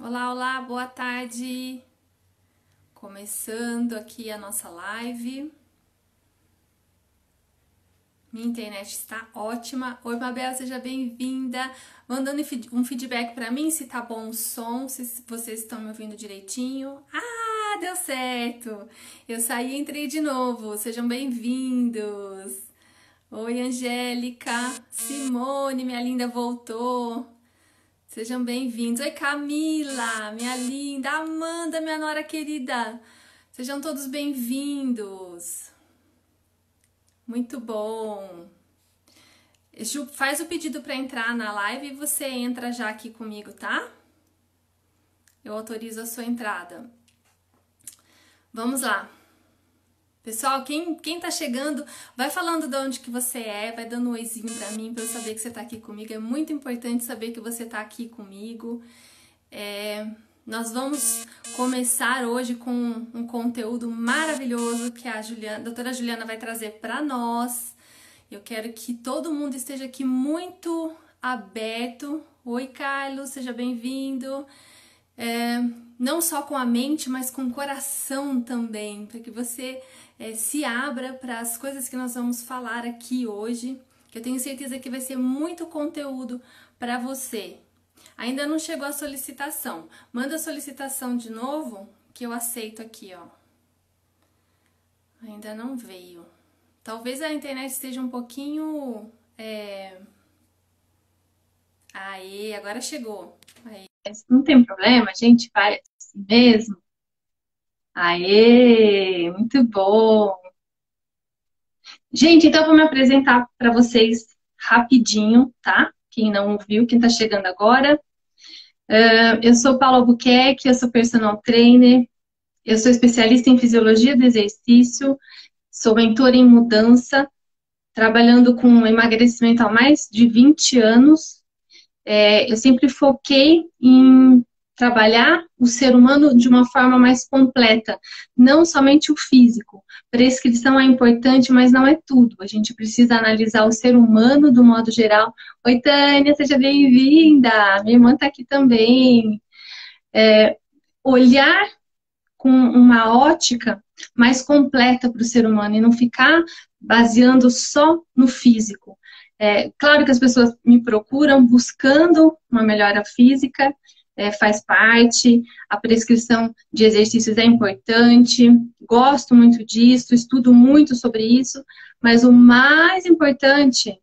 Olá, olá, boa tarde. Começando aqui a nossa live. Minha internet está ótima. Oi, Mabel, seja bem-vinda. Mandando um feedback para mim se tá bom o som, se vocês estão me ouvindo direitinho. Ah, deu certo. Eu saí e entrei de novo. Sejam bem-vindos. Oi, Angélica. Simone, minha linda, voltou. Sejam bem-vindos. Oi, Camila, minha linda. Amanda, minha nora querida. Sejam todos bem-vindos. Muito bom. Ju, faz o pedido para entrar na live e você entra já aqui comigo, tá? Eu autorizo a sua entrada. Vamos lá. Pessoal, quem tá chegando, vai falando de onde que você é, vai dando um oizinho pra mim, pra eu saber que você tá aqui comigo. É muito importante saber que você tá aqui comigo. Nós vamos começar hoje com um conteúdo maravilhoso que a doutora Juliana vai trazer pra nós. Eu quero que todo mundo esteja aqui muito aberto. Oi, Carlos, seja bem-vindo. Não só com a mente, mas com o coração também, para que você se abra para as coisas que nós vamos falar aqui hoje, que eu tenho certeza que vai ser muito conteúdo para você. Ainda não chegou a solicitação. Manda a solicitação de novo, que eu aceito aqui, ó. Ainda não veio. Talvez a internet esteja um pouquinho... Aê, agora chegou. Aê. Não tem problema, a gente vai assim mesmo. Aê, muito bom. Gente, então eu vou me apresentar para vocês rapidinho, tá? Quem não ouviu, quem tá chegando agora. Eu sou Paula Albuquerque, eu sou personal trainer, eu sou especialista em fisiologia do exercício, sou mentora em mudança, trabalhando com emagrecimento há mais de 20 anos. Eu sempre foquei em trabalhar o ser humano de uma forma mais completa, não somente o físico. Prescrição é importante, mas não é tudo. A gente precisa analisar o ser humano do modo geral. Oi, Tânia, seja bem-vinda. Minha irmã está aqui também. Olhar com uma ótica mais completa para o ser humano e não ficar baseando só no físico. Claro que as pessoas me procuram buscando uma melhora física, faz parte, a prescrição de exercícios é importante, gosto muito disso, estudo muito sobre isso, mas o mais importante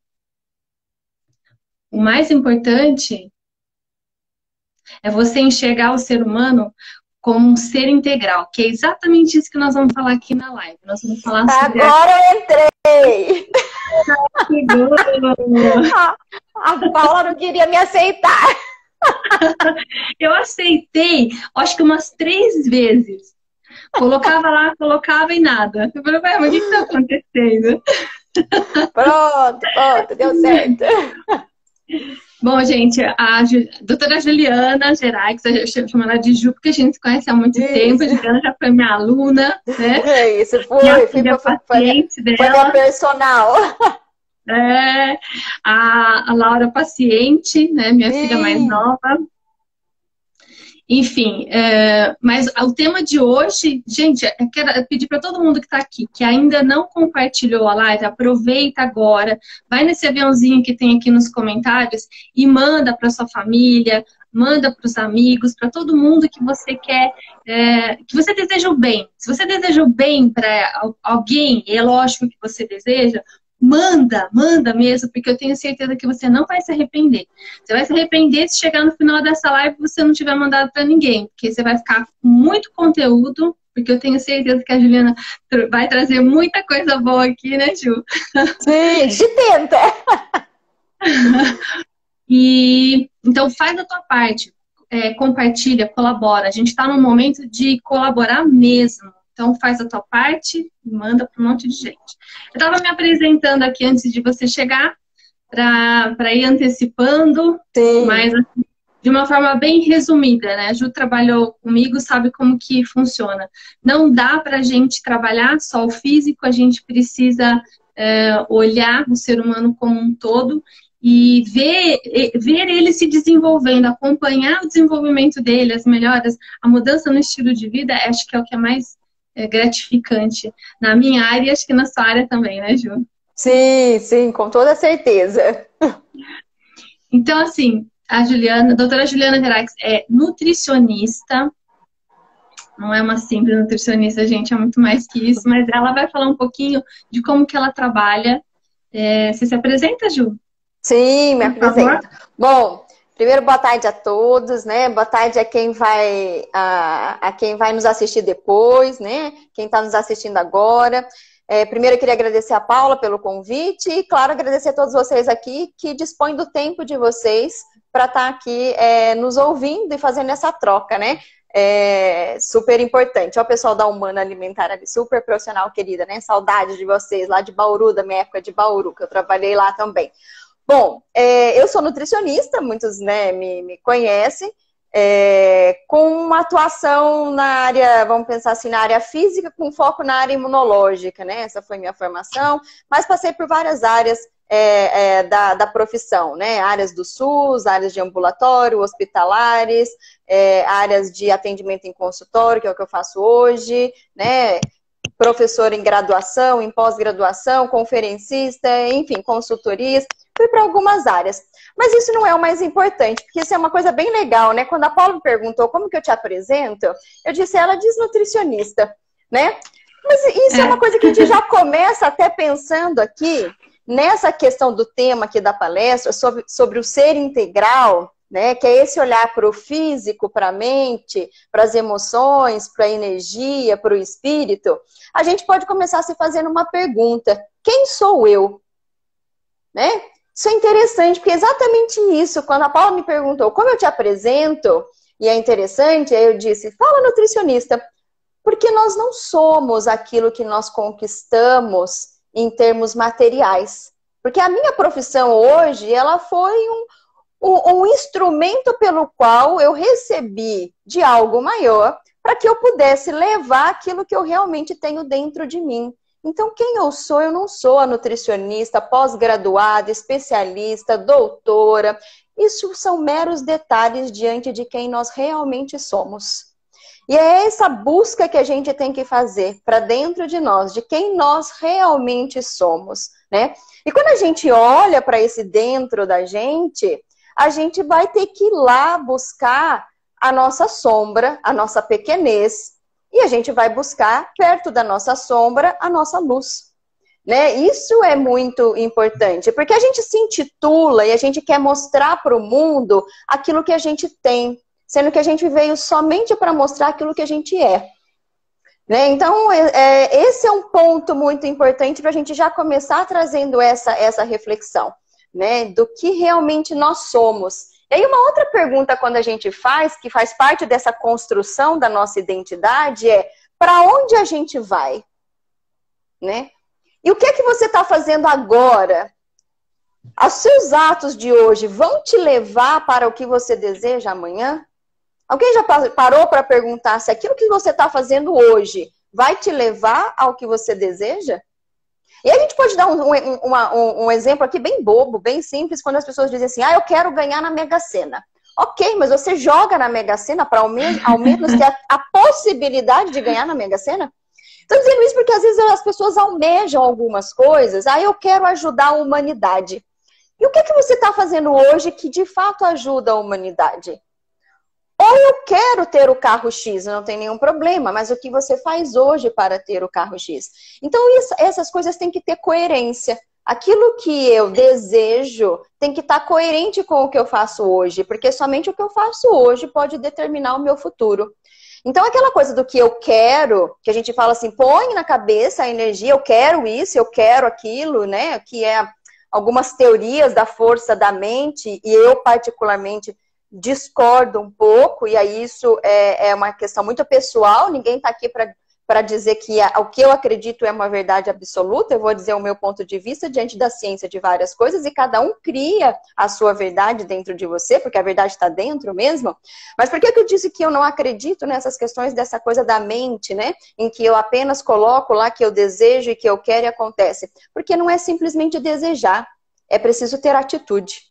é você enxergar o ser humano como um ser integral, que é exatamente isso que nós vamos falar aqui na live. Nós vamos falar sobre... Agora eu entrei! A Paula não queria me aceitar. Eu aceitei, acho que umas 3 vezes. Colocava lá, colocava e nada. Eu falei, mas o que está acontecendo? Pronto, deu certo. Bom, gente, a doutora Juliana Gerais, eu chamo ela de Ju, porque a gente se conhece há muito tempo. A Juliana já foi minha aluna, né? Isso, foi minha personal. A Laura paciente, né? Minha filha mais nova. Enfim, mas o tema de hoje, gente, eu quero pedir para todo mundo que está aqui, que ainda não compartilhou a live, aproveita agora, vai nesse aviãozinho que tem aqui nos comentários e manda para sua família, manda para os amigos, para todo mundo que você quer, que você deseja o bem. Se você deseja o bem para alguém, e é lógico que você deseja, manda mesmo, porque eu tenho certeza que você não vai se arrepender. Você vai se arrepender se chegar no final dessa live e você não tiver mandado para ninguém, porque você vai ficar com muito conteúdo, porque eu tenho certeza que a Juliana vai trazer muita coisa boa aqui, né, Ju? Sim, se tenta! E então faz a tua parte, compartilha, colabora. A gente está num momento de colaborar mesmo. Então faz a tua parte e manda para um monte de gente. Eu estava me apresentando aqui antes de você chegar, para ir antecipando, Sim. Mas assim, de uma forma bem resumida, né? A Ju trabalhou comigo, sabe como que funciona. Não dá para a gente trabalhar só o físico, a gente precisa olhar o ser humano como um todo e ver ele se desenvolvendo, acompanhar o desenvolvimento dele, as melhoras, a mudança no estilo de vida, acho que é o que é mais gratificante na minha área e acho que na sua área também, né, Ju? Sim, sim, com toda certeza. Então, assim, a doutora Juliana Verax é nutricionista, não é uma simples nutricionista, gente, é muito mais que isso, mas ela vai falar um pouquinho de como que ela trabalha. Você se apresenta, Ju? Sim, me Por favor. apresento. Bom, primeiro boa tarde a todos, né? Boa tarde a quem vai nos assistir depois, né? Quem está nos assistindo agora. Primeiro eu queria agradecer a Paula pelo convite e, claro, agradecer a todos vocês aqui que dispõem do tempo de vocês para estar aqui nos ouvindo e fazendo essa troca, né? Super importante. Olha o pessoal da Humana Alimentar ali, super profissional, querida, né? Saudade de vocês, lá de Bauru, da minha época de Bauru, que eu trabalhei lá também. Bom, eu sou nutricionista, muitos, né, me conhecem, com uma atuação na área, vamos pensar assim, na área física, com foco na área imunológica, né? Essa foi minha formação, mas passei por várias áreas da profissão, né? Áreas do SUS, áreas de ambulatório, hospitalares, áreas de atendimento em consultório, que é o que eu faço hoje, né? Professor em graduação, em pós-graduação, conferencista, enfim, consultorias, fui para algumas áreas. Mas isso não é o mais importante, porque isso é uma coisa bem legal, né? Quando a Paula me perguntou como que eu te apresento, eu disse, ela diz nutricionista, né? Mas isso é uma coisa que a gente já começa até pensando aqui, nessa questão do tema aqui da palestra, sobre o ser integral, né, que é esse olhar para o físico, para a mente, para as emoções, para a energia, para o espírito, a gente pode começar se fazendo uma pergunta: quem sou eu? Né? Isso é interessante, porque é exatamente isso. Quando a Paula me perguntou como eu te apresento, e é interessante, aí eu disse, fala nutricionista, porque nós não somos aquilo que nós conquistamos em termos materiais. Porque a minha profissão hoje, ela foi um instrumento pelo qual eu recebi de algo maior para que eu pudesse levar aquilo que eu realmente tenho dentro de mim. Então, quem eu sou? Eu não sou a nutricionista, pós-graduada, especialista, doutora. Isso são meros detalhes diante de quem nós realmente somos. E é essa busca que a gente tem que fazer para dentro de nós, de quem nós realmente somos, né? E quando a gente olha para esse dentro da gente, a gente vai ter que ir lá buscar a nossa sombra, a nossa pequenez, e a gente vai buscar perto da nossa sombra a nossa luz. Né? Isso é muito importante, porque a gente se intitula e a gente quer mostrar para o mundo aquilo que a gente tem, sendo que a gente veio somente para mostrar aquilo que a gente é. Né? Então, esse é um ponto muito importante para a gente já começar trazendo essa reflexão, né? Do que realmente nós somos. E aí uma outra pergunta quando a gente faz, que faz parte dessa construção da nossa identidade, é para onde a gente vai? Né? E o que é que você está fazendo agora? Os seus atos de hoje vão te levar para o que você deseja amanhã? Alguém já parou para perguntar se aquilo que você está fazendo hoje vai te levar ao que você deseja? E a gente pode dar um exemplo aqui bem bobo, bem simples, quando as pessoas dizem assim, eu quero ganhar na Mega Sena. Ok, mas você joga na Mega Sena para ao menos ter a possibilidade de ganhar na Mega Sena? Estou dizendo isso porque às vezes as pessoas almejam algumas coisas, eu quero ajudar a humanidade. E o que você está fazendo hoje que de fato ajuda a humanidade? Ou eu quero ter o carro X, não tem nenhum problema, mas o que você faz hoje para ter o carro X? Então, essas coisas têm que ter coerência. Aquilo que eu desejo tem que estar coerente com o que eu faço hoje, porque somente o que eu faço hoje pode determinar o meu futuro. Então, aquela coisa do que eu quero, que a gente fala assim, põe na cabeça a energia, eu quero isso, eu quero aquilo, né? Que é algumas teorias da força da mente, e eu particularmente discordo um pouco, e aí isso é uma questão muito pessoal, ninguém está aqui para dizer que o que eu acredito é uma verdade absoluta, eu vou dizer o meu ponto de vista diante da ciência de várias coisas, e cada um cria a sua verdade dentro de você, porque a verdade está dentro mesmo. Mas por que eu disse que eu não acredito nessas questões dessa coisa da mente, né? Em que eu apenas coloco lá que eu desejo e que eu quero e acontece? Porque não é simplesmente desejar. é preciso ter atitude,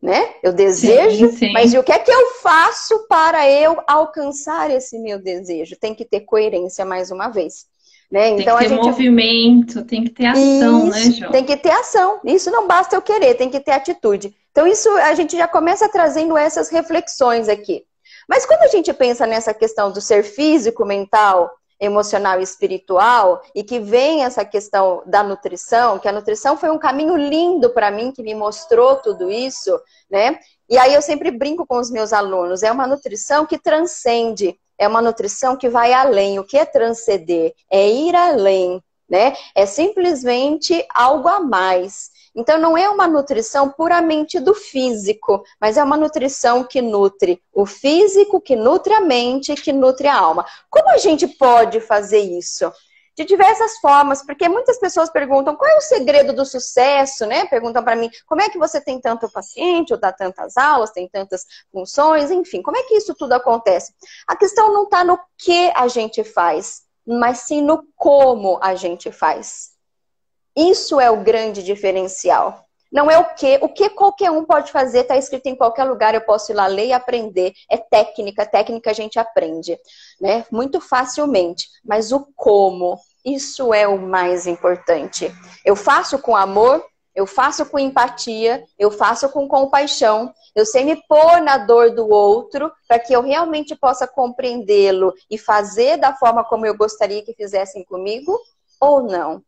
né? Eu desejo, sim, sim. mas e o que é que eu faço para eu alcançar esse meu desejo? Tem que ter coerência mais uma vez, né? Então Tem que ter movimento, tem que ter ação, né, isso, Jo? tem que ter ação. Isso não basta eu querer, tem que ter atitude. Então isso a gente já começa trazendo essas reflexões aqui. Mas quando a gente pensa nessa questão do ser físico, mental, emocional e espiritual, e que vem essa questão da nutrição, que a nutrição foi um caminho lindo para mim, que me mostrou tudo isso, né? E aí eu sempre brinco com os meus alunos, é uma nutrição que transcende, é uma nutrição que vai além. O que é transcender? É ir além, né? É simplesmente algo a mais. Então, não é uma nutrição puramente do físico, mas é uma nutrição que nutre o físico, que nutre a mente, que nutre a alma. Como a gente pode fazer isso? De diversas formas, porque muitas pessoas perguntam qual é o segredo do sucesso, né? Perguntam para mim, como é que você tem tanto paciente, ou dá tantas aulas, tem tantas funções, enfim, como é que isso tudo acontece? A questão não está no que a gente faz, mas sim no como a gente faz. Isso é o grande diferencial. Não é o que qualquer um pode fazer, está escrito em qualquer lugar, eu posso ir lá ler e aprender. É técnica a gente aprende, né? Muito facilmente. Mas o como, isso é o mais importante. Eu faço com amor, eu faço com empatia, eu faço com compaixão, eu sei me pôr na dor do outro para que eu realmente possa compreendê-lo e fazer da forma como eu gostaria que fizessem comigo ou não.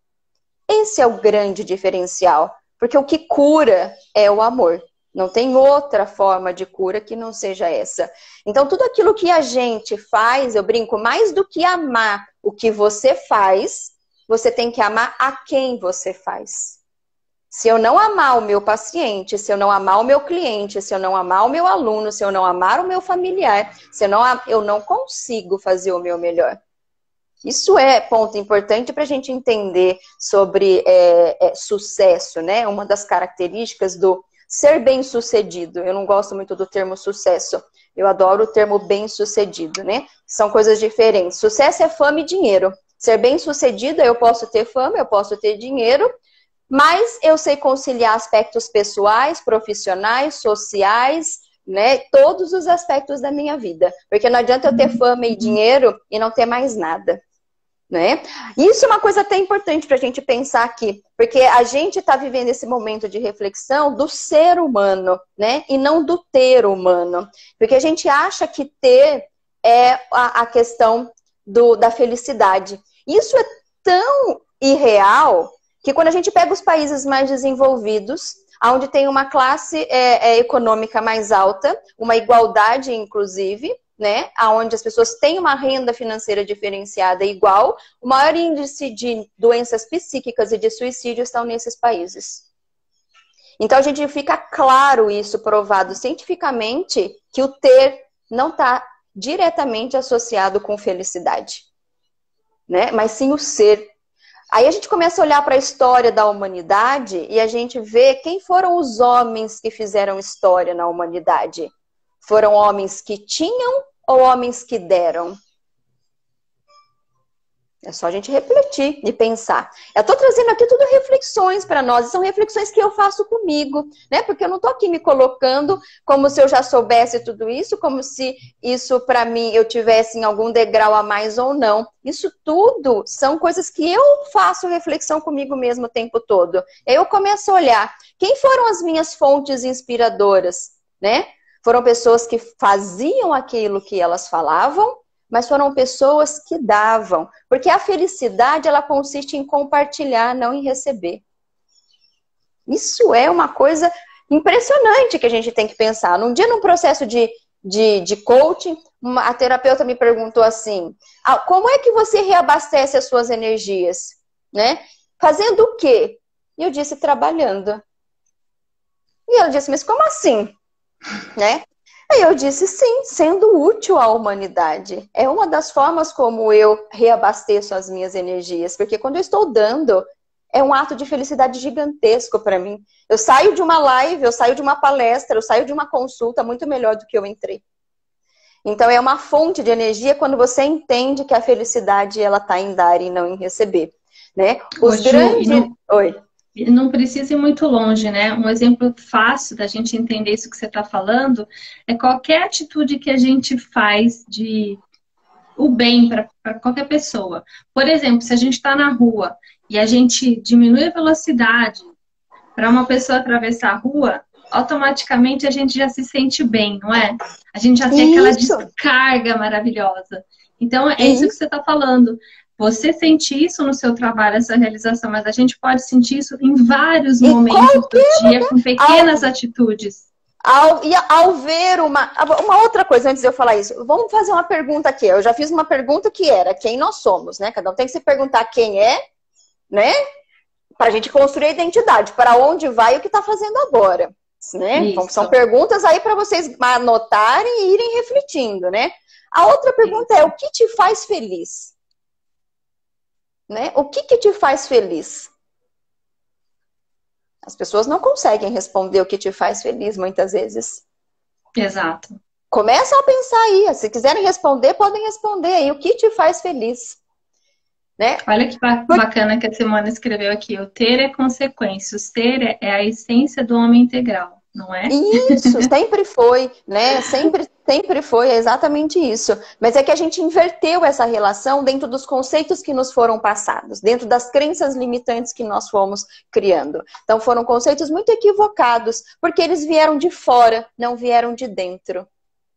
Esse é o grande diferencial, porque o que cura é o amor. Não tem outra forma de cura que não seja essa. Então, tudo aquilo que a gente faz, eu brinco, mais do que amar o que você faz, você tem que amar a quem você faz. Se eu não amar o meu paciente, se eu não amar o meu cliente, se eu não amar o meu aluno, se eu não amar o meu familiar, eu não consigo fazer o meu melhor. Isso é ponto importante para a gente entender sobre sucesso, né? Uma das características do ser bem-sucedido. Eu não gosto muito do termo sucesso. Eu adoro o termo bem-sucedido, né? São coisas diferentes. Sucesso é fama e dinheiro. Ser bem-sucedido, eu posso ter fama, eu posso ter dinheiro, mas eu sei conciliar aspectos pessoais, profissionais, sociais, né? Todos os aspectos da minha vida. Porque não adianta eu ter fama e dinheiro e não ter mais nada. Né? Isso é uma coisa até importante para a gente pensar aqui, porque a gente está vivendo esse momento de reflexão do ser humano, né? E não do ter humano, porque a gente acha que ter é a questão da felicidade. Isso é tão irreal que quando a gente pega os países mais desenvolvidos, onde tem uma classe econômica mais alta, uma igualdade inclusive, né, onde as pessoas têm uma renda financeira diferenciada igual, o maior índice de doenças psíquicas e de suicídio estão nesses países. Então a gente fica claro isso, provado cientificamente, que o ter não está diretamente associado com felicidade, né, mas sim o ser. Aí a gente começa a olhar para a história da humanidade e a gente vê quem foram os homens que fizeram história na humanidade. Foram homens que tinham ou homens que deram? É só a gente refletir e pensar. Eu estou trazendo aqui tudo reflexões para nós. São reflexões que eu faço comigo, né? Porque eu não estou aqui me colocando como se eu já soubesse tudo isso, como se isso para mim eu tivesse em algum degrau a mais ou não. Isso tudo são coisas que eu faço reflexão comigo mesmo o tempo todo. Aí eu começo a olhar quem foram as minhas fontes inspiradoras, né? Foram pessoas que faziam aquilo que elas falavam, mas foram pessoas que davam. Porque a felicidade, ela consiste em compartilhar, não em receber. Isso é uma coisa impressionante que a gente tem que pensar. Num dia, num processo de coaching, a terapeuta me perguntou assim, como é que você reabastece as suas energias? Né? Fazendo o quê? E eu disse, trabalhando. E ela disse, mas como assim? Né? Aí eu disse, sim, sendo útil à humanidade. É uma das formas como eu reabasteço as minhas energias, porque quando eu estou dando, é um ato de felicidade gigantesco para mim. Eu saio de uma live, eu saio de uma palestra, eu saio de uma consulta muito melhor do que eu entrei. Então é uma fonte de energia quando você entende que a felicidade ela está em dar e não em receber. Né? Os grandes... Oi. não precisa ir muito longe, né? Um exemplo fácil da gente entender isso que você está falando é qualquer atitude que a gente faz de o bem para qualquer pessoa. Por exemplo, se a gente está na rua e a gente diminui a velocidade para uma pessoa atravessar a rua, automaticamente a gente já se sente bem, não é? A gente já tem aquela Isso, descarga maravilhosa. Então, é isso que isso. você está falando. Você sente isso no seu trabalho, essa realização, mas a gente pode sentir isso em vários E momentos do dia, com pequenas atitudes. ao ver uma outra coisa, antes de eu falar isso, vamos fazer uma pergunta aqui. Eu já fiz uma pergunta que era quem nós somos, né? Cada um tem que se perguntar quem é, né? Para a gente construir a identidade, para onde vai e o que está fazendo agora, né? Então, são perguntas aí para vocês anotarem e irem refletindo, né? A outra pergunta é: o que te faz feliz? Né? O que te faz feliz? As pessoas não conseguem responder o que te faz feliz, muitas vezes. Exato. Começam a pensar aí. Se quiserem responder, podem responder aí. O que te faz feliz? Né? Olha que bacana que a Simone escreveu aqui. O ter é consequência. O ser é a essência do homem integral, não é? Isso, sempre foi, né? Sempre foi, é exatamente isso. Mas é que a gente inverteu essa relação dentro dos conceitos que nos foram passados, dentro das crenças limitantes que nós fomos criando. Então foram conceitos muito equivocados, porque eles vieram de fora, não vieram de dentro.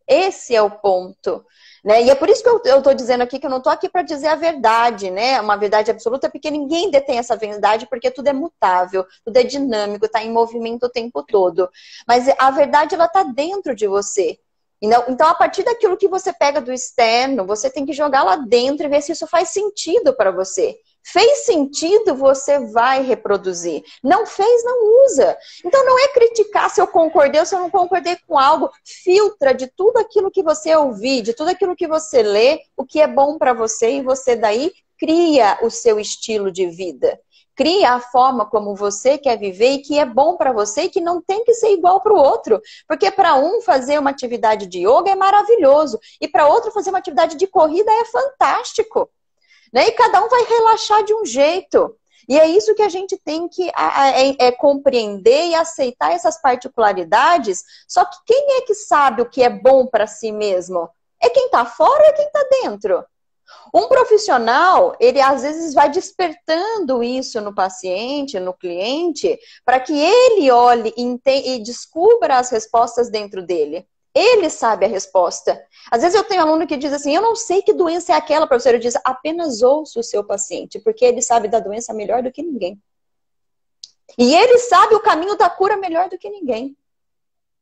Esse é o ponto. Né? E é por isso que eu estou dizendo aqui que eu não estou aqui para dizer a verdade, né? Uma verdade absoluta, porque ninguém detém essa verdade, porque tudo é mutável, tudo é dinâmico, está em movimento o tempo todo. Mas a verdade, ela está dentro de você. Então, a partir daquilo que você pega do externo, você tem que jogar lá dentro e ver se isso faz sentido para você. Fez sentido, você vai reproduzir. Não fez, não usa. Então não é criticar se eu concordei ou se eu não concordei com algo. Filtra de tudo aquilo que você ouvir, de tudo aquilo que você lê, o que é bom para você, e você daí cria o seu estilo de vida. Cria a forma como você quer viver e que é bom para você e que não tem que ser igual para o outro. Porque para um fazer uma atividade de yoga é maravilhoso e para outro fazer uma atividade de corrida é fantástico. Né? E cada um vai relaxar de um jeito. E é isso que a gente tem que compreender e aceitar essas particularidades. Só que quem é que sabe o que é bom para si mesmo? É quem está fora ou é quem está dentro? Um profissional, ele às vezes vai despertando isso no paciente, no cliente, para que ele olhe e descubra as respostas dentro dele. Ele sabe a resposta. Às vezes eu tenho aluno que diz assim: eu não sei que doença é aquela, professora. Eu digo: apenas ouça o seu paciente, porque ele sabe da doença melhor do que ninguém. E ele sabe o caminho da cura melhor do que ninguém.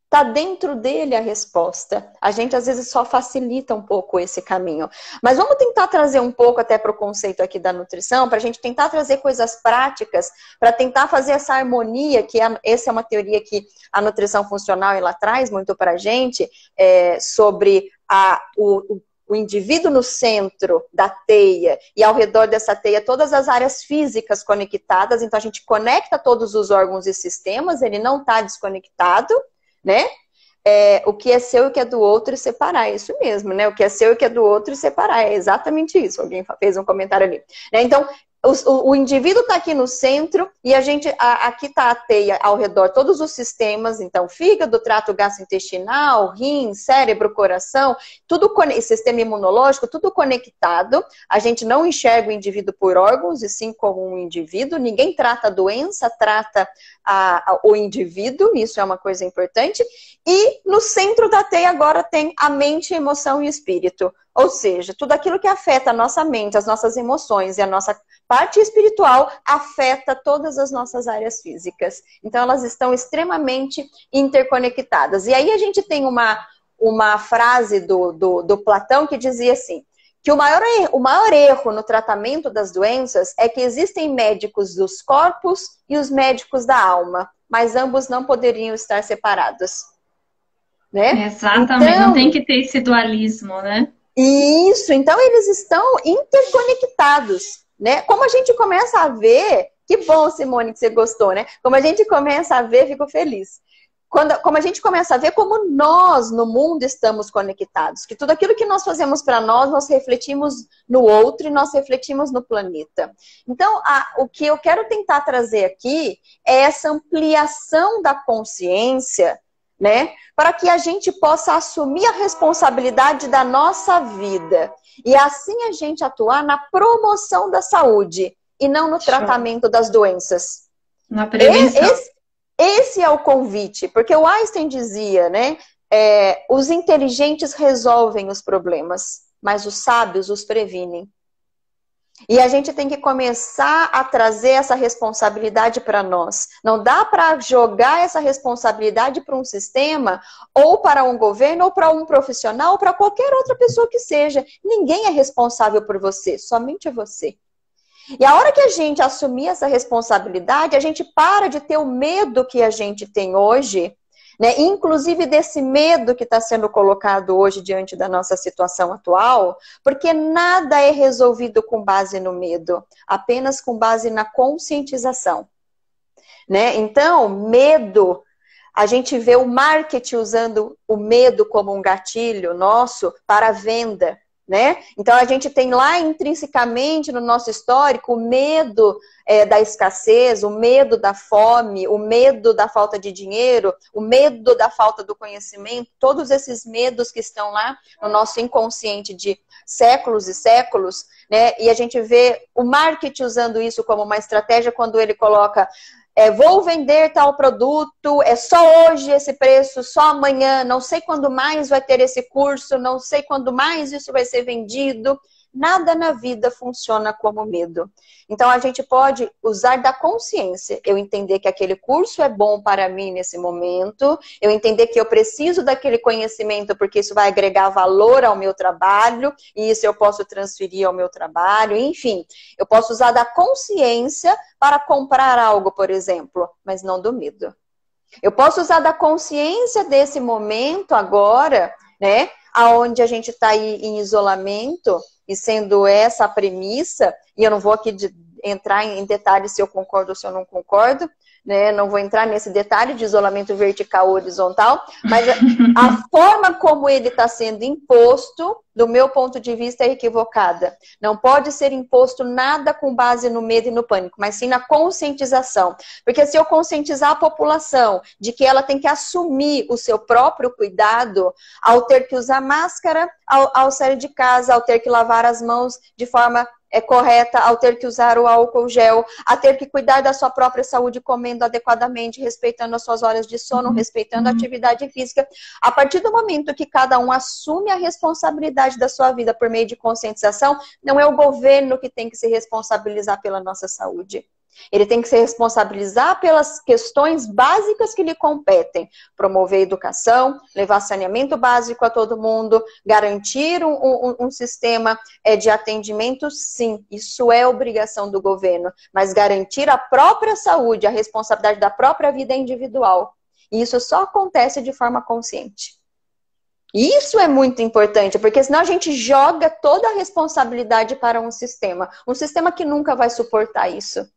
Está dentro dele a resposta. A gente às vezes só facilita um pouco esse caminho. Mas vamos tentar trazer um pouco até para o conceito aqui da nutrição, para a gente tentar trazer coisas práticas, para tentar fazer essa harmonia, que essa é uma teoria que a nutrição funcional ela traz muito para a gente, sobre o indivíduo no centro da teia e ao redor dessa teia todas as áreas físicas conectadas. Então a gente conecta todos os órgãos e sistemas, ele não está desconectado. Né? O que é seu e o que é do outro e separar, é isso mesmo, né? O que é seu e o que é do outro e separar, é exatamente isso. Alguém fez um comentário ali. Né? Então, o indivíduo está aqui no centro e aqui está a teia ao redor, todos os sistemas, então fígado, trato gastrointestinal, rim, cérebro, coração, tudo, sistema imunológico, tudo conectado. A gente não enxerga o indivíduo por órgãos, e sim como um indivíduo. Ninguém trata a doença, trata o indivíduo, isso é uma coisa importante. E no centro da teia agora tem a mente, a emoção e o espírito. Ou seja, tudo aquilo que afeta a nossa mente, as nossas emoções e a nossa parte espiritual afeta todas as nossas áreas físicas. Então elas estão extremamente interconectadas. E aí a gente tem uma frase do Platão que dizia assim, que o maior erro no tratamento das doenças é que existem médicos dos corpos e os médicos da alma, mas ambos não poderiam estar separados. Né? Exatamente, então, não tem que ter esse dualismo, né? Isso, então eles estão interconectados, né? Como a gente começa a ver, que bom, Simone, que você gostou, né? Como a gente começa a ver, fico feliz. como a gente começa a ver como nós, no mundo, estamos conectados. Que tudo aquilo que nós fazemos para nós refletimos no outro e nós refletimos no planeta. Então, o que eu quero tentar trazer aqui é essa ampliação da consciência, né? Para que a gente possa assumir a responsabilidade da nossa vida. E assim a gente atuar na promoção da saúde e não no tratamento das doenças. Na prevenção. Esse é o convite, porque o Einstein dizia, né? Os inteligentes resolvem os problemas, mas os sábios os previnem. E a gente tem que começar a trazer essa responsabilidade para nós. Não dá para jogar essa responsabilidade para um sistema, ou para um governo, ou para um profissional, ou para qualquer outra pessoa que seja. Ninguém é responsável por você, somente você. E a hora que a gente assumir essa responsabilidade, a gente para de ter o medo que a gente tem hoje, né? Inclusive desse medo que está sendo colocado hoje diante da nossa situação atual, porque nada é resolvido com base no medo, apenas com base na conscientização, né? Então, medo, a gente vê o marketing usando o medo como um gatilho nosso para a venda. Né? Então a gente tem lá intrinsecamente no nosso histórico o medo da escassez, o medo da fome, o medo da falta de dinheiro, o medo da falta do conhecimento, todos esses medos que estão lá no nosso inconsciente de séculos e séculos, né? E a gente vê o marketing usando isso como uma estratégia quando ele coloca vou vender tal produto, é só hoje esse preço, só amanhã, não sei quando mais vai ter esse curso, não sei quando mais isso vai ser vendido. Nada na vida funciona como medo. Então a gente pode usar da consciência. Eu entender que aquele curso é bom para mim nesse momento, eu entender que eu preciso daquele conhecimento porque isso vai agregar valor ao meu trabalho, e isso eu posso transferir ao meu trabalho, enfim. Eu posso usar da consciência para comprar algo, por exemplo, mas não do medo. Eu posso usar da consciência desse momento agora, né, aonde a gente está aí em isolamento, e sendo essa a premissa, e eu não vou aqui entrar em detalhes se eu concordo ou se eu não concordo, né? Não vou entrar nesse detalhe de isolamento vertical ou horizontal, mas a forma como ele está sendo imposto, do meu ponto de vista, é equivocada. Não pode ser imposto nada com base no medo e no pânico, mas sim na conscientização. Porque se eu conscientizar a população de que ela tem que assumir o seu próprio cuidado, ao ter que usar máscara, ao sair de casa, ao ter que lavar as mãos de forma correta, ao ter que usar o álcool gel, a ter que cuidar da sua própria saúde comendo adequadamente, respeitando as suas horas de sono, respeitando a atividade física. A partir do momento que cada um assume a responsabilidade da sua vida por meio de conscientização, não é o governo que tem que se responsabilizar pela nossa saúde. Ele tem que se responsabilizar pelas questões básicas que lhe competem. Promover educação, levar saneamento básico a todo mundo, garantir um sistema de atendimento, sim, isso é obrigação do governo. Mas garantir a própria saúde, a responsabilidade da própria vida individual. E isso só acontece de forma consciente. Isso é muito importante, porque senão a gente joga toda a responsabilidade para um sistema que nunca vai suportar isso.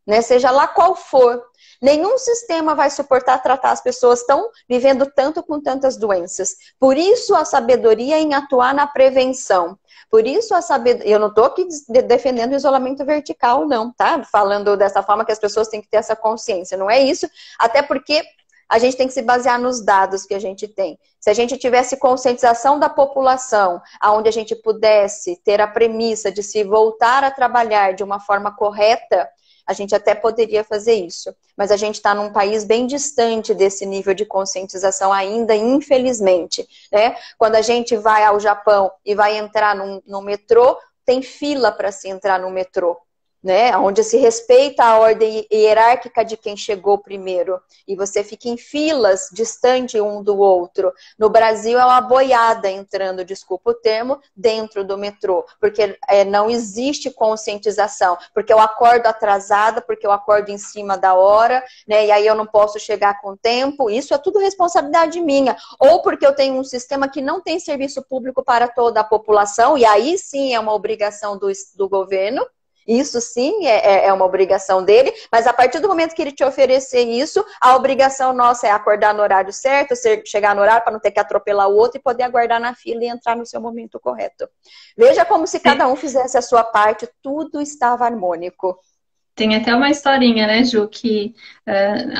Né? Seja lá qual for, nenhum sistema vai suportar tratar as pessoas tão vivendo tanto com tantas doenças. Por isso a sabedoria em atuar na prevenção. Por isso a sabedoria, eu não estou aqui defendendo o isolamento vertical, não, tá? Falando dessa forma que as pessoas têm que ter essa consciência, não é isso, até porque a gente tem que se basear nos dados que a gente tem. Se a gente tivesse conscientização da população, onde a gente pudesse ter a premissa de se voltar a trabalhar de uma forma correta, a gente até poderia fazer isso. Mas a gente está num país bem distante desse nível de conscientização ainda, infelizmente. Né? Quando a gente vai ao Japão e vai entrar no metrô, tem fila para se entrar no metrô. Né? Onde se respeita a ordem hierárquica de quem chegou primeiro. E você fica em filas distante um do outro. No Brasil é uma boiada entrando, desculpa o termo, dentro do metrô. Porque não existe conscientização. Porque eu acordo atrasada, porque eu acordo em cima da hora, né? E aí eu não posso chegar com tempo. Isso é tudo responsabilidade minha. Ou porque eu tenho um sistema que não tem serviço público para toda a população, e aí sim é uma obrigação do governo. Isso sim é uma obrigação dele, mas a partir do momento que ele te oferecer isso, a obrigação nossa é acordar no horário certo, chegar no horário para não ter que atropelar o outro e poder aguardar na fila e entrar no seu momento correto. Veja como se cada um fizesse a sua parte, tudo estava harmônico. Tem até uma historinha, né, Ju, que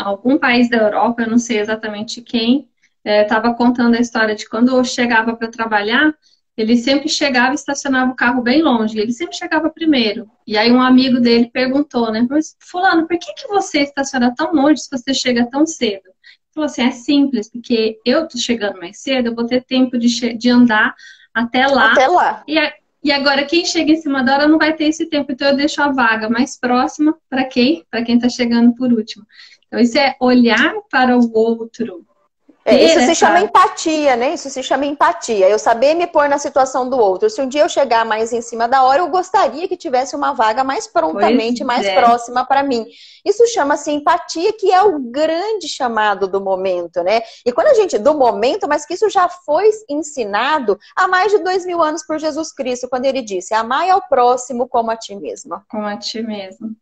algum país da Europa, eu não sei exatamente quem, estava contando a história de quando eu chegava para trabalhar, ele sempre chegava e estacionava o carro bem longe, ele sempre chegava primeiro. E aí um amigo dele perguntou, né, mas fulano, por que que você estaciona tão longe se você chega tão cedo? Ele falou assim, é simples, porque eu tô chegando mais cedo, eu vou ter tempo de andar até lá. Até lá. E agora, quem chega em cima da hora não vai ter esse tempo, então eu deixo a vaga mais próxima para quem? Para quem está chegando por último. Então, isso é olhar para o outro. Isso se chama empatia, né? Isso se chama empatia. Eu saber me pôr na situação do outro. Se um dia eu chegar mais em cima da hora, eu gostaria que tivesse uma vaga mais prontamente, mais próxima para mim. Isso chama-se empatia, que é o grande chamado do momento, né? E quando a gente, do momento, mas que isso já foi ensinado há mais de 2000 anos por Jesus Cristo, quando ele disse, amai ao próximo como a ti mesmo. Como a ti mesmo.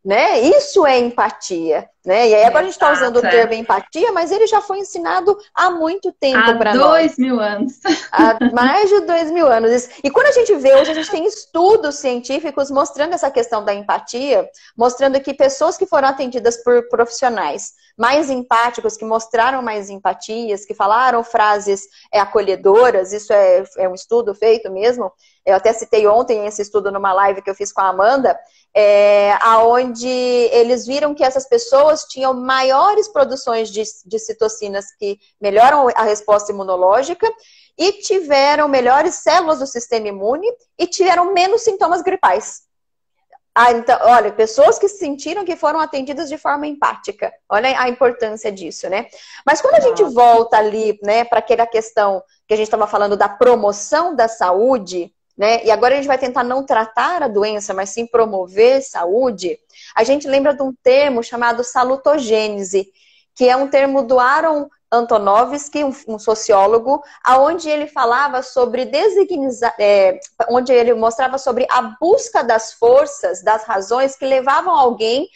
Né? Isso é empatia, né? E aí agora a gente está usando o termo empatia, mas ele já foi ensinado há muito tempo para nós. Há 2000 anos. Há mais de 2000 anos. E quando a gente vê, hoje a gente tem estudos científicos mostrando essa questão da empatia, mostrando que pessoas que foram atendidas por profissionais mais empáticos, que mostraram mais empatias, que falaram frases acolhedoras, isso é um estudo feito mesmo. Eu até citei ontem esse estudo numa live que eu fiz com a Amanda, aonde eles viram que essas pessoas tinham maiores produções de citocinas que melhoram a resposta imunológica e tiveram melhores células do sistema imune e tiveram menos sintomas gripais. Então, olha, pessoas que sentiram que foram atendidas de forma empática. Olha a importância disso, né? Mas quando a gente volta ali, né, para aquela questão que a gente estava falando da promoção da saúde, né? E agora a gente vai tentar não tratar a doença, mas sim promover saúde. A gente lembra de um termo chamado salutogênese, que é um termo do Aaron Antonovsky, um sociólogo, aonde ele falava sobre onde ele mostrava sobre a busca das forças, das razões que levavam alguém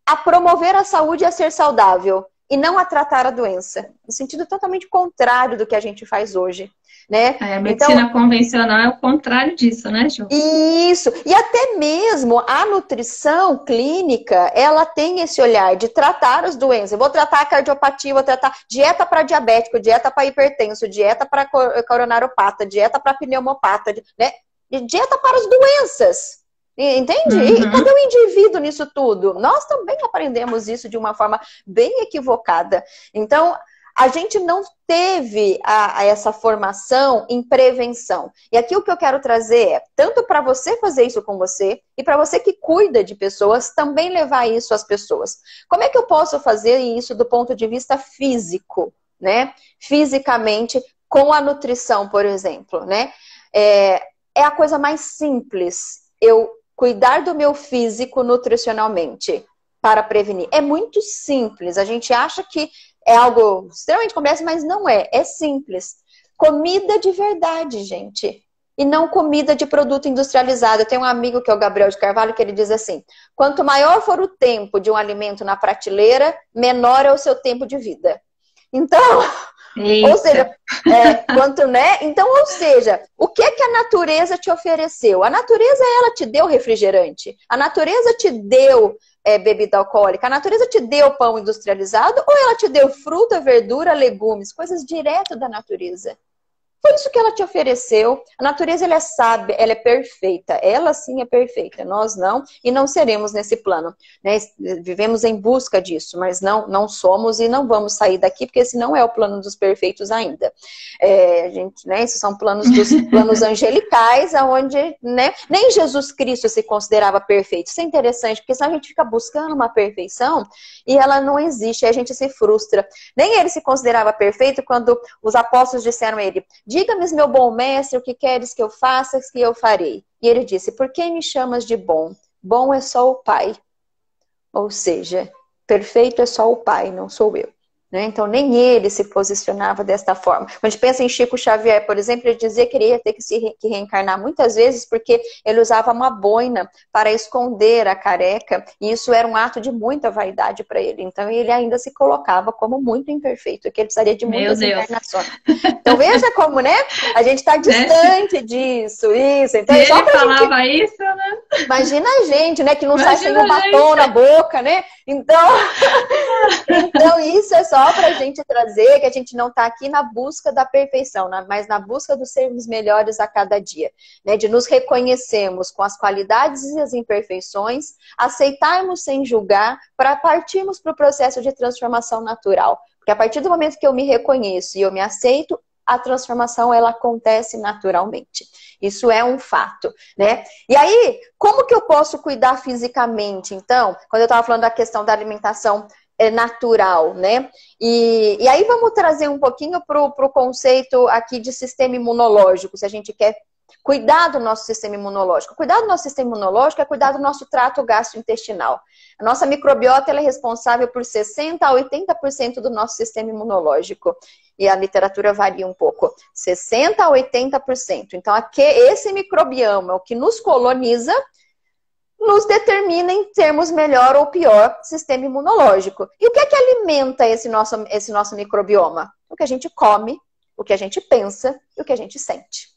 a promover a saúde e a ser saudável, e não a tratar a doença. No sentido totalmente contrário do que a gente faz hoje. Né? A medicina convencional é o contrário disso, né, Ju? Isso. E até mesmo a nutrição clínica, ela tem esse olhar de tratar as doenças. Eu vou tratar a cardiopatia, vou tratar dieta para diabético, dieta para hipertenso, dieta para coronariopata, dieta para pneumopata, né? Dieta para as doenças. Entende? Uhum. E cadê o indivíduo nisso tudo? Nós também aprendemos isso de uma forma bem equivocada. Então, a gente não teve essa formação em prevenção. E aqui o que eu quero trazer é, tanto para você fazer isso com você, e para você que cuida de pessoas, também levar isso às pessoas. Como é que eu posso fazer isso do ponto de vista físico, né? Fisicamente, com a nutrição, por exemplo, né? É a coisa mais simples, eu cuidar do meu físico nutricionalmente para prevenir. É muito simples, a gente acha que é algo extremamente complexo, mas não é. É simples. Comida de verdade, gente. E não comida de produto industrializado. Eu tenho um amigo que é o Gabriel de Carvalho, que ele diz assim, quanto maior for o tempo de um alimento na prateleira, menor é o seu tempo de vida. Então, ou seja, ou seja, o que é que a natureza te ofereceu? A natureza, ela te deu refrigerante. A natureza te deu bebida alcoólica. A natureza te deu pão industrializado ou ela te deu fruta, verdura, legumes, coisas direto da natureza? Foi isso que ela te ofereceu. A natureza, ela é sábia, ela é perfeita. Ela sim é perfeita, nós não, e não seremos nesse plano. Né? Vivemos em busca disso, mas não somos e não vamos sair daqui, porque esse não é o plano dos perfeitos ainda. Esses são planos dos planos angelicais, onde nem Jesus Cristo se considerava perfeito. Isso é interessante, porque senão a gente fica buscando uma perfeição e ela não existe, aí a gente se frustra. Nem ele se considerava perfeito quando os apóstolos disseram a ele, diga-me, meu bom mestre, o que queres que eu faça, que eu farei. E ele disse, por que me chamas de bom? Bom é só o Pai. Ou seja, perfeito é só o Pai, não sou eu. né? Então, nem ele se posicionava desta forma. Quando a gente pensa em Chico Xavier, por exemplo, ele dizia que ele ia ter que reencarnar muitas vezes porque ele usava uma boina para esconder a careca, e isso era um ato de muita vaidade para ele. Então, ele ainda se colocava como muito imperfeito, que ele precisaria de muitas encarnações. Então, veja como, né? A gente está distante disso, isso. Então, se ele falava isso, né? Imagina a gente, né? Que não sai sem um batom na boca, né? Então, isso é só para a gente trazer que a gente não está aqui na busca da perfeição, mas na busca de sermos melhores a cada dia, né? De nos reconhecermos com as qualidades e as imperfeições, aceitarmos sem julgar, para partirmos para o processo de transformação natural. Porque a partir do momento que eu me reconheço e eu me aceito, a transformação ela acontece naturalmente. Isso é um fato, né? E aí, como que eu posso cuidar fisicamente, então? Quando eu estava falando da questão da alimentação natural, né? E aí vamos trazer um pouquinho para o conceito aqui de sistema imunológico, se a gente quer cuidar do nosso sistema imunológico. Cuidar do nosso sistema imunológico é cuidar do nosso trato gastrointestinal. A nossa microbiota ela é responsável por 60% a 80% do nosso sistema imunológico. E a literatura varia um pouco. 60% a 80%. Então, aqui, esse microbioma, o que nos coloniza, nos determina em termos melhor ou pior sistema imunológico. E o que é que alimenta esse nosso microbioma? O que a gente come, o que a gente pensa e o que a gente sente.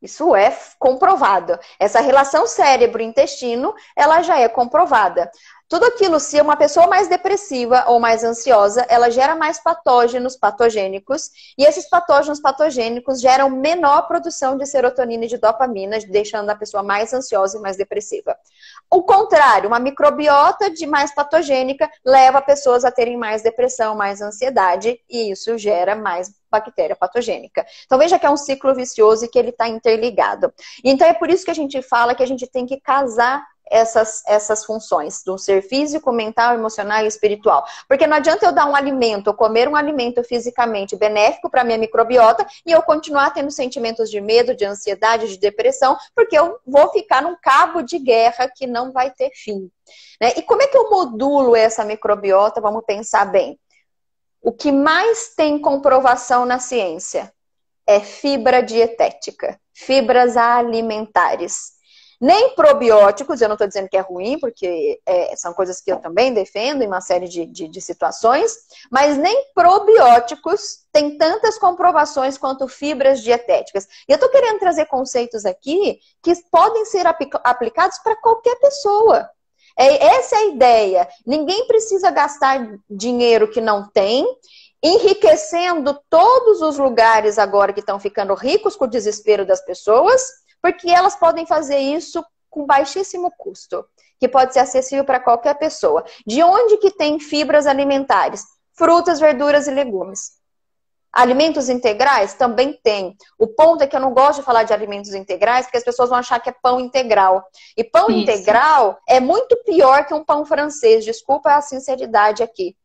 Isso é comprovado. Essa relação cérebro-intestino, ela já é comprovada. Tudo aquilo, se uma pessoa mais depressiva ou mais ansiosa, ela gera mais patógenos patogênicos, e esses patógenos patogênicos geram menor produção de serotonina e de dopamina, deixando a pessoa mais ansiosa e mais depressiva. O contrário, uma microbiota de mais patogênica leva pessoas a terem mais depressão, mais ansiedade, e isso gera mais bactéria patogênica. Então veja que é um ciclo vicioso e que ele está interligado. Então é por isso que a gente fala que a gente tem que casar essas funções do ser físico, mental, emocional e espiritual. Porque não adianta eu dar um alimento, ou comer um alimento fisicamente benéfico para minha microbiota e eu continuar tendo sentimentos de medo, de ansiedade, de depressão, porque eu vou ficar num cabo de guerra que não vai ter fim, né? E como é que eu modulo essa microbiota? Vamos pensar bem. O que mais tem comprovação na ciência é fibra dietética, fibras alimentares. Nem probióticos, eu não estou dizendo que é ruim, porque são coisas que eu também defendo em uma série de situações, mas nem probióticos têm tantas comprovações quanto fibras dietéticas. E eu estou querendo trazer conceitos aqui que podem ser aplicados para qualquer pessoa. Essa é a ideia. Ninguém precisa gastar dinheiro que não tem, enriquecendo todos os lugares agora que estão ficando ricos com o desespero das pessoas, porque elas podem fazer isso com baixíssimo custo, que pode ser acessível para qualquer pessoa. De onde que tem fibras alimentares? Frutas, verduras e legumes. Alimentos integrais também tem. O ponto é que eu não gosto de falar de alimentos integrais, porque as pessoas vão achar que é pão integral. E pão integral é muito pior que um pão francês. Desculpa a sinceridade aqui.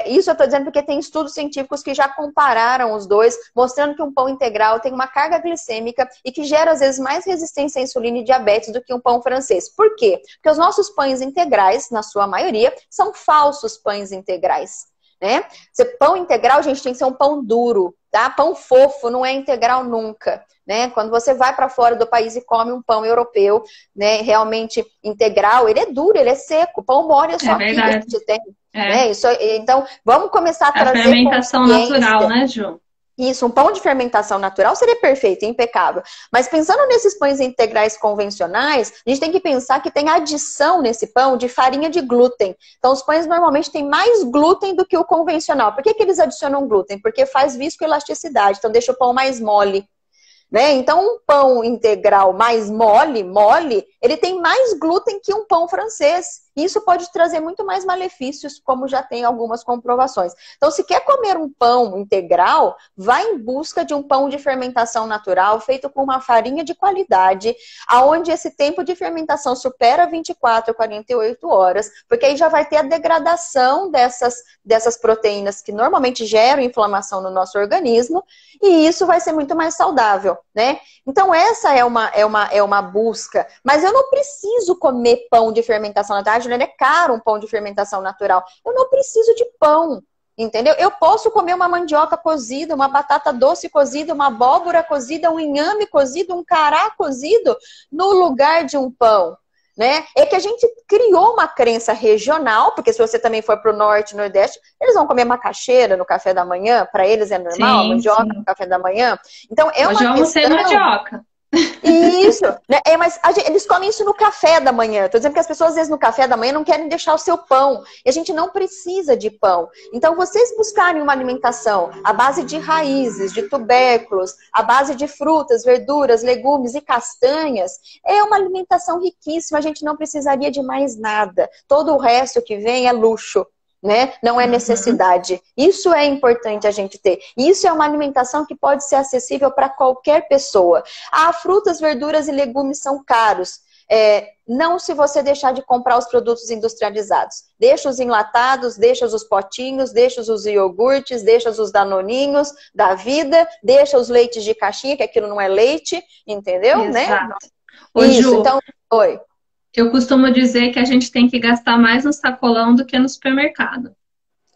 Isso eu estou dizendo porque tem estudos científicos que já compararam os dois, mostrando que um pão integral tem uma carga glicêmica e que gera, às vezes, mais resistência à insulina e diabetes do que um pão francês. Por quê? Porque os nossos pães integrais, na sua maioria, são falsos pães integrais, né? Pão integral, gente, tem que ser um pão duro, tá? Pão fofo não é integral nunca, né? Quando você vai para fora do país e come um pão europeu, né, realmente integral, ele é duro, ele é seco. Pão mole é só que a gente tem. Né? Isso, então, vamos começar a trazer fermentação natural, né, Ju? Isso, um pão de fermentação natural seria perfeito, impecável. Mas pensando nesses pães integrais convencionais, a gente tem que pensar que tem adição nesse pão de farinha de glúten. Então, os pães normalmente têm mais glúten do que o convencional. Por que eles adicionam glúten? Porque faz viscoelasticidade, então deixa o pão mais mole. Né? Então, um pão integral mais mole, ele tem mais glúten que um pão francês. Isso pode trazer muito mais malefícios, como já tem algumas comprovações. Então, se quer comer um pão integral, vá em busca de um pão de fermentação natural, feito com uma farinha de qualidade, aonde esse tempo de fermentação supera 24 a 48 horas, porque aí já vai ter a degradação dessas proteínas que normalmente geram inflamação no nosso organismo, e isso vai ser muito mais saudável, né? Então, essa é uma busca. Mas eu não preciso comer pão de fermentação natural. É caro um pão de fermentação natural. Eu não preciso de pão. entendeu? Eu posso comer uma mandioca cozida, uma batata doce cozida, uma abóbora cozida, um inhame cozido, um cará cozido, no lugar de um pão. Né? É que a gente criou uma crença regional, porque se você também for para o norte, nordeste, eles vão comer macaxeira no café da manhã, para eles é normal, Sim, mandioca sim. no café da manhã. Então é Hoje eu uma almocei questão. mandioca. Isso, né? Mas eles comem isso no café da manhã. Estou dizendo que as pessoas, às vezes, no café da manhã não querem deixar o seu pão. E a gente não precisa de pão. Então, vocês buscarem uma alimentação à base de raízes, de tubérculos, à base de frutas, verduras, legumes e castanhas, é uma alimentação riquíssima. A gente não precisaria de mais nada. Todo o resto que vem é luxo. Né? Não é necessidade. Isso é importante a gente ter. Isso é uma alimentação que pode ser acessível para qualquer pessoa. Frutas, verduras e legumes são caros. Não se você deixar de comprar os produtos industrializados. Deixa os enlatados, deixa os potinhos, deixa os iogurtes, deixa os danoninhos da vida, deixa os leites de caixinha, que aquilo não é leite, entendeu? Exato. Né? Ô, isso, Ju, então, oi. Eu costumo dizer que a gente tem que gastar mais no sacolão do que no supermercado.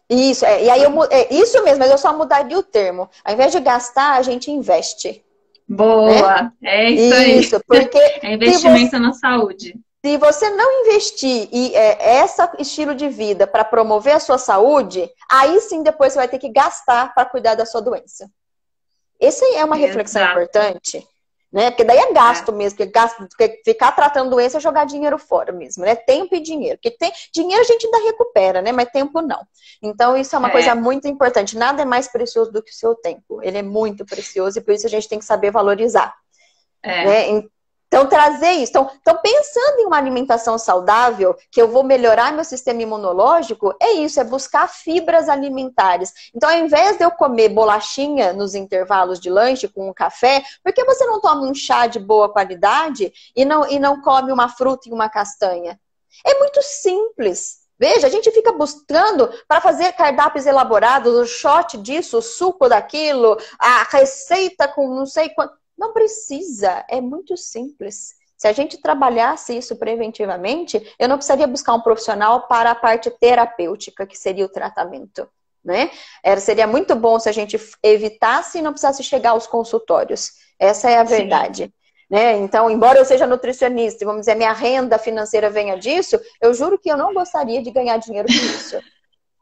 Isso, e aí isso mesmo, mas eu só mudaria o termo. Ao invés de gastar, a gente investe. Boa, né? É isso aí. Isso, porque é investimento na saúde. Se você não investir em esse estilo de vida para promover a sua saúde, aí sim depois você vai ter que gastar para cuidar da sua doença. Essa é uma reflexão importante. Né? Porque daí é gasto mesmo, porque ficar tratando doença é jogar dinheiro fora mesmo, né? Tempo e dinheiro. Porque dinheiro a gente ainda recupera, né? Mas tempo não. Então isso é uma coisa muito importante. Nada é mais precioso do que o seu tempo. Ele é muito precioso e por isso a gente tem que saber valorizar. Né? Então, trazer isso. Então, pensando em uma alimentação saudável, que eu vou melhorar meu sistema imunológico, é isso, é buscar fibras alimentares. Então, ao invés de eu comer bolachinha nos intervalos de lanche com um café, por que você não toma um chá de boa qualidade e não come uma fruta e uma castanha? É muito simples. Veja, a gente fica buscando para fazer cardápios elaborados, o shot disso, o suco daquilo, a receita com não sei quanto. Não precisa, é muito simples. Se a gente trabalhasse isso preventivamente, eu não precisaria buscar um profissional para a parte terapêutica, que seria o tratamento. Né? Seria muito bom se a gente evitasse e não precisasse chegar aos consultórios. Essa é a verdade. Né? Então, embora eu seja nutricionista e, vamos dizer, minha renda financeira venha disso, eu juro que eu não gostaria de ganhar dinheiro com isso.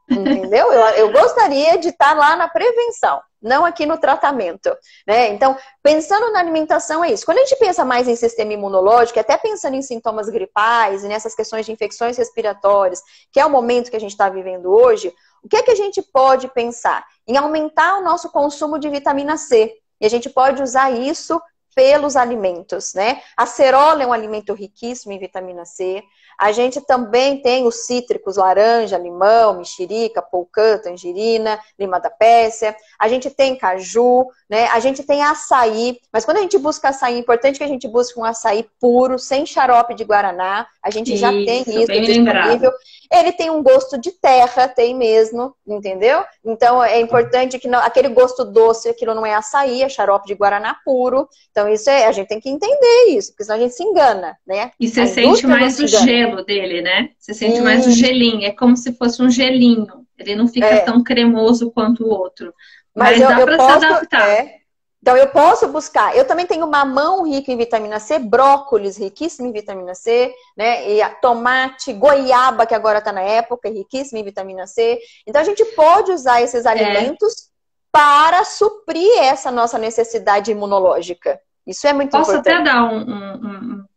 Entendeu? Eu gostaria de estar lá na prevenção, não aqui no tratamento. Né? Então, pensando na alimentação é isso. Quando a gente pensa mais em sistema imunológico, até pensando em sintomas gripais e nessas questões de infecções respiratórias, que é o momento que a gente está vivendo hoje, o que é que a gente pode pensar? Em aumentar o nosso consumo de vitamina C. E a gente pode usar isso pelos alimentos, né? A cerola é um alimento riquíssimo em vitamina C. A gente também tem os cítricos, laranja, limão, mexerica, pulcã, tangerina, lima da Pérsia. A gente tem caju, né? A gente tem açaí. Mas quando a gente busca açaí, é importante que a gente busque um açaí puro, sem xarope de guaraná. A gente já tem isso disponível. Ele tem um gosto de terra, tem mesmo, entendeu? Então é importante que aquele gosto doce, aquilo não é açaí, é xarope de guaraná puro. Então isso a gente tem que entender isso, porque senão a gente se engana, né? E você sente mais o gelo dele, né? Você sente mais o gelinho, é como se fosse um gelinho. Ele não fica tão cremoso quanto o outro. Mas dá para se adaptar. Então eu posso buscar. Eu também tenho mamão rico em vitamina C, brócolis riquíssimo em vitamina C, né? E tomate, goiaba, que agora está na época, riquíssimo em vitamina C. Então a gente pode usar esses alimentos para suprir essa nossa necessidade imunológica. Isso é muito importante. Posso até dar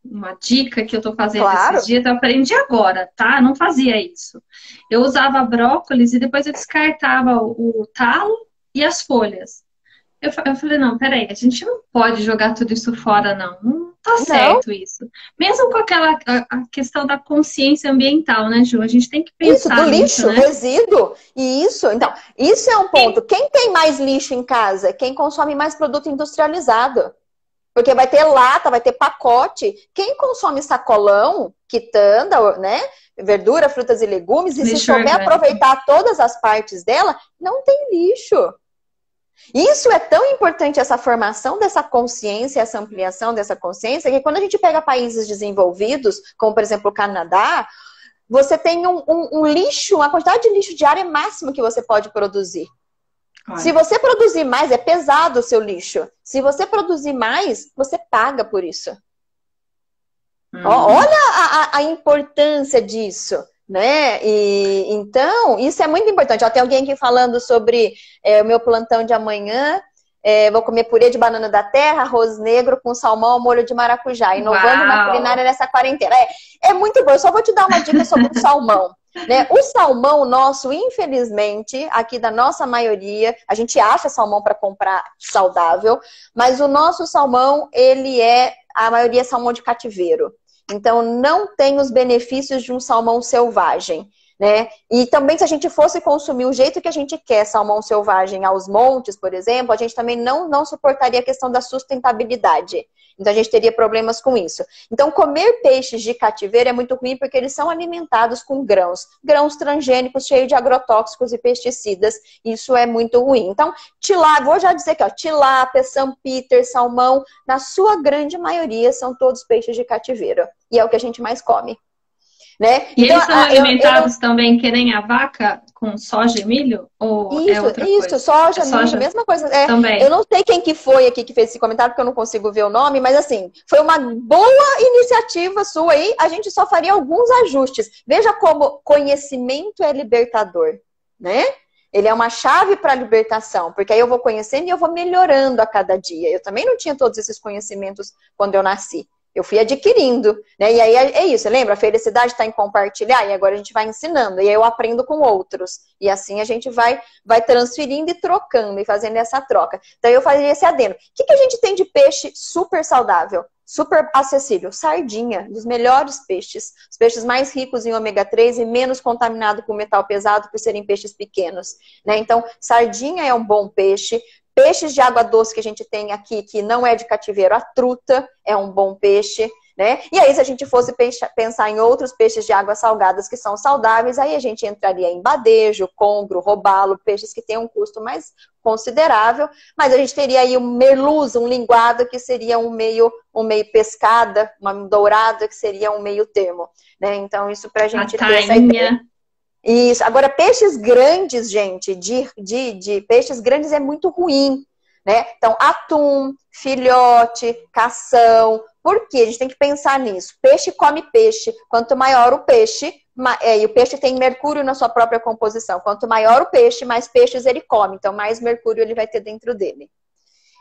uma dica que eu tô fazendo esses dias? Eu aprendi agora, tá? Eu não fazia isso. Eu usava brócolis e depois eu descartava o talo e as folhas. Eu falei, não, peraí, a gente não pode jogar tudo isso fora, não. Não tá certo isso. Mesmo com a questão da consciência ambiental, né, Ju? A gente tem que pensar do nisso, lixo, né? Resíduo. Então, isso é um ponto. Quem tem mais lixo em casa? Quem consome mais produto industrializado. Porque vai ter lata, vai ter pacote. Quem consome sacolão, quitanda, né? Verdura, frutas e legumes, e se souber aproveitar todas as partes dela, não tem lixo. Isso é tão importante, essa formação dessa consciência, essa ampliação dessa consciência, que quando a gente pega países desenvolvidos, como por exemplo o Canadá, você tem um lixo, uma quantidade de lixo diária máxima que você pode produzir. Olha. Se você produzir mais, é pesado o seu lixo. Se você produzir mais, você paga por isso. Olha a importância disso, né? E, então, isso é muito importante. Ó, tem alguém aqui falando sobre o meu plantão de amanhã. Vou comer purê de banana da terra, arroz negro com salmão ao molho de maracujá. Inovando na culinária nessa quarentena. É muito bom. Eu só vou te dar uma dica sobre o salmão. Né? O salmão nosso, infelizmente, aqui da nossa maioria, a gente acha salmão para comprar saudável, mas o nosso salmão, a maioria é salmão de cativeiro. Então, não tem os benefícios de um salmão selvagem. Né? E também, se a gente fosse consumir o jeito que a gente quer salmão selvagem aos montes, por exemplo, a gente também não suportaria a questão da sustentabilidade. Então, a gente teria problemas com isso. Então, comer peixes de cativeiro é muito ruim porque eles são alimentados com grãos transgênicos cheios de agrotóxicos e pesticidas. Isso é muito ruim. Então, tilápia, vou já dizer aqui, ó, tilápia, São Peter, salmão, na sua grande maioria, são todos peixes de cativeiro. E é o que a gente mais come. Né? E então, eles são alimentados também que nem a vaca, com soja e milho? Ou isso, é outra coisa? Soja, milho, mesma coisa. Também. Eu não sei quem que foi aqui que fez esse comentário, porque eu não consigo ver o nome, mas assim, foi uma boa iniciativa sua aí, a gente só faria alguns ajustes. Veja como conhecimento é libertador, né? Ele é uma chave para a libertação, porque aí eu vou conhecendo e eu vou melhorando a cada dia. Eu também não tinha todos esses conhecimentos quando eu nasci. Eu fui adquirindo, né? E aí é isso, lembra? A felicidade está em compartilhar e agora a gente vai ensinando. E aí eu aprendo com outros. E assim a gente vai transferindo e trocando e fazendo essa troca. Então eu fazia esse adendo. O que a gente tem de peixe super saudável? Super acessível? Sardinha, dos melhores peixes. Os peixes mais ricos em ômega 3 e menos contaminados com metal pesado por serem peixes pequenos, né? Então, sardinha é um bom peixe. Peixes de água doce que a gente tem aqui, que não é de cativeiro, a truta é um bom peixe, né? E aí, se a gente fosse pensar em outros peixes de água salgadas que são saudáveis, aí a gente entraria em badejo, congro, robalo, peixes que têm um custo mais considerável, mas a gente teria aí um merluza, um linguado, que seria um meio pescada, uma dourada, que seria um meio termo, né? Então, isso pra gente ter essa ideia. Isso. Agora, peixes grandes, gente, de peixes grandes é muito ruim, né? Então, atum, filhote, cação. Por quê? A gente tem que pensar nisso. Peixe come peixe. Quanto maior o peixe, e o peixe tem mercúrio na sua própria composição. Quanto maior o peixe, mais peixes ele come. Então, mais mercúrio ele vai ter dentro dele.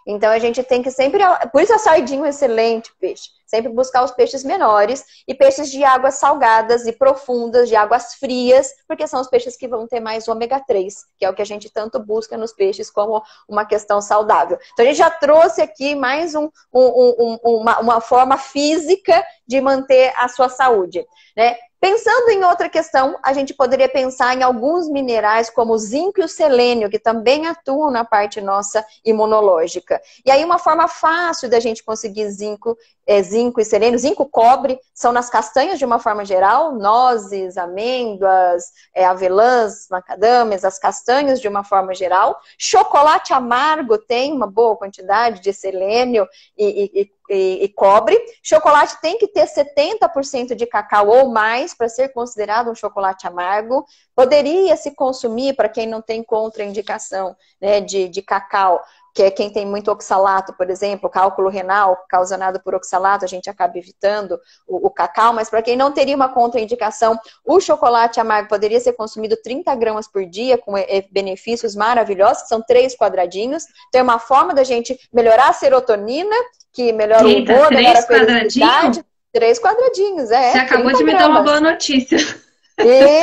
Então, a gente tem que sempre... Por isso a sardinha é um excelente peixe. Sempre buscar os peixes menores e peixes de águas salgadas e profundas, de águas frias, porque são os peixes que vão ter mais ômega 3, que é o que a gente tanto busca nos peixes como uma questão saudável. Então, a gente já trouxe aqui mais uma forma física de manter a sua saúde, né? Pensando em outra questão, a gente poderia pensar em alguns minerais como o zinco e o selênio, que também atuam na parte nossa imunológica. E aí uma forma fácil da gente conseguir zinco e selênio, zinco, cobre, são nas castanhas de uma forma geral, nozes, amêndoas, avelãs, macadâmias, as castanhas de uma forma geral. Chocolate amargo tem uma boa quantidade de selênio e cobre. Chocolate tem que ter 70% de cacau ou mais para ser considerado um chocolate amargo. Poderia se consumir, para quem não tem contraindicação, né, de cacau, que é quem tem muito oxalato, por exemplo, cálculo renal causado por oxalato, a gente acaba evitando o cacau, mas para quem não teria uma contraindicação, o chocolate amargo poderia ser consumido 30 gramas por dia, com benefícios maravilhosos, que são 3 quadradinhos. Então é uma forma da gente melhorar a serotonina, que melhora o humor, melhora a felicidade. 3 quadradinhos, Você acabou de me dar uma boa notícia.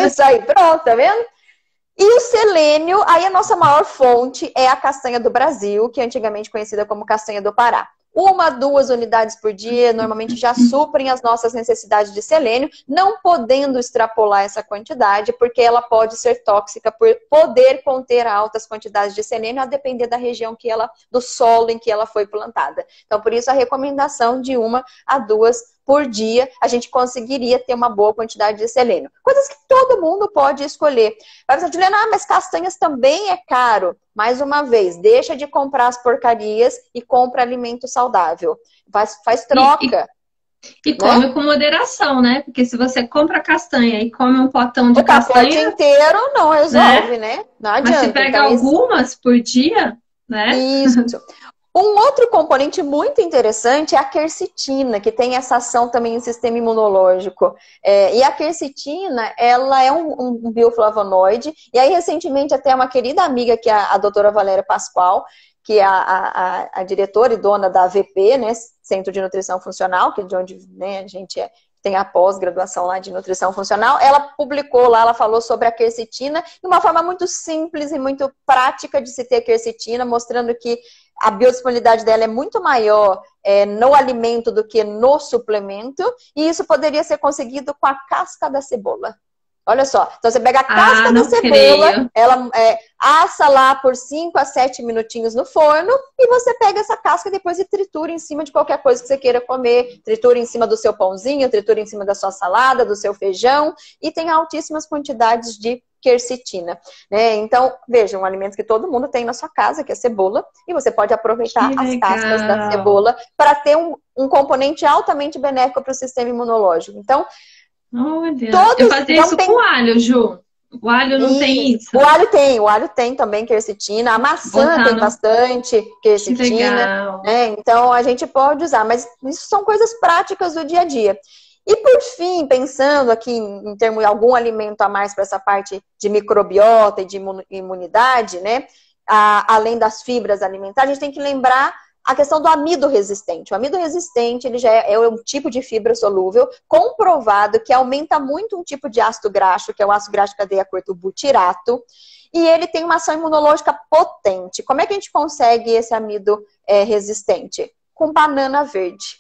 Isso aí, pronto, tá vendo? E o selênio, aí a nossa maior fonte é a castanha do Brasil, que é antigamente conhecida como castanha do Pará. 1, 2 unidades por dia normalmente já suprem as nossas necessidades de selênio, não podendo extrapolar essa quantidade, porque ela pode ser tóxica por poder conter altas quantidades de selênio, a depender da região do solo em que ela foi plantada. Então, por isso a recomendação de 1 a 2 por dia, a gente conseguiria ter uma boa quantidade de selênio. Coisas que todo mundo pode escolher. Vai pensar, Juliana, mas castanhas também é caro. Mais uma vez, deixa de comprar as porcarias e compra alimento saudável. Faz troca. E come com moderação, né? Porque se você compra castanha e come um potão de O capote castanha, inteiro não resolve, né? Não mas se adianta. pega Então, algumas por dia, né? isso. Um outro componente muito interessante é a quercetina, que tem essa ação também em sistema imunológico. E a quercetina, ela é um bioflavonoide. E aí, recentemente, até uma querida amiga, que é a doutora Valéria Pascoal, que é a diretora e dona da AVP, né, Centro de Nutrição Funcional, que é de onde, né, a gente tem a pós-graduação lá de nutrição funcional, ela publicou lá, ela falou sobre a quercetina de uma forma muito simples e muito prática de se ter quercetina, mostrando que a biodisponibilidade dela é muito maior no alimento do que no suplemento, e isso poderia ser conseguido com a casca da cebola. Olha só, então você pega a casca da cebola, ela assa lá por 5 a 7 minutinhos no forno, e você pega essa casca depois e tritura em cima de qualquer coisa que você queira comer, tritura em cima do seu pãozinho, tritura em cima da sua salada, do seu feijão, e tem altíssimas quantidades de quercetina, né? Então, veja, um alimento que todo mundo tem na sua casa, que é cebola, e você pode aproveitar as cascas da cebola para ter um componente altamente benéfico para o sistema imunológico. Então, eu fazia isso com alho, Ju. O alho não tem isso? O alho tem também quercetina, a maçã tem bastante quercetina, né? Então a gente pode usar, mas isso são coisas práticas do dia a dia. E por fim, pensando aqui em termos de algum alimento a mais para essa parte de microbiota e de imunidade, né? Além das fibras alimentares, a gente tem que lembrar a questão do amido resistente. O amido resistente, ele já é um tipo de fibra solúvel comprovado que aumenta muito um tipo de ácido graxo, que é o ácido graxo de cadeia curta, o butirato, e ele tem uma ação imunológica potente. Como é que a gente consegue esse amido resistente? Com banana verde.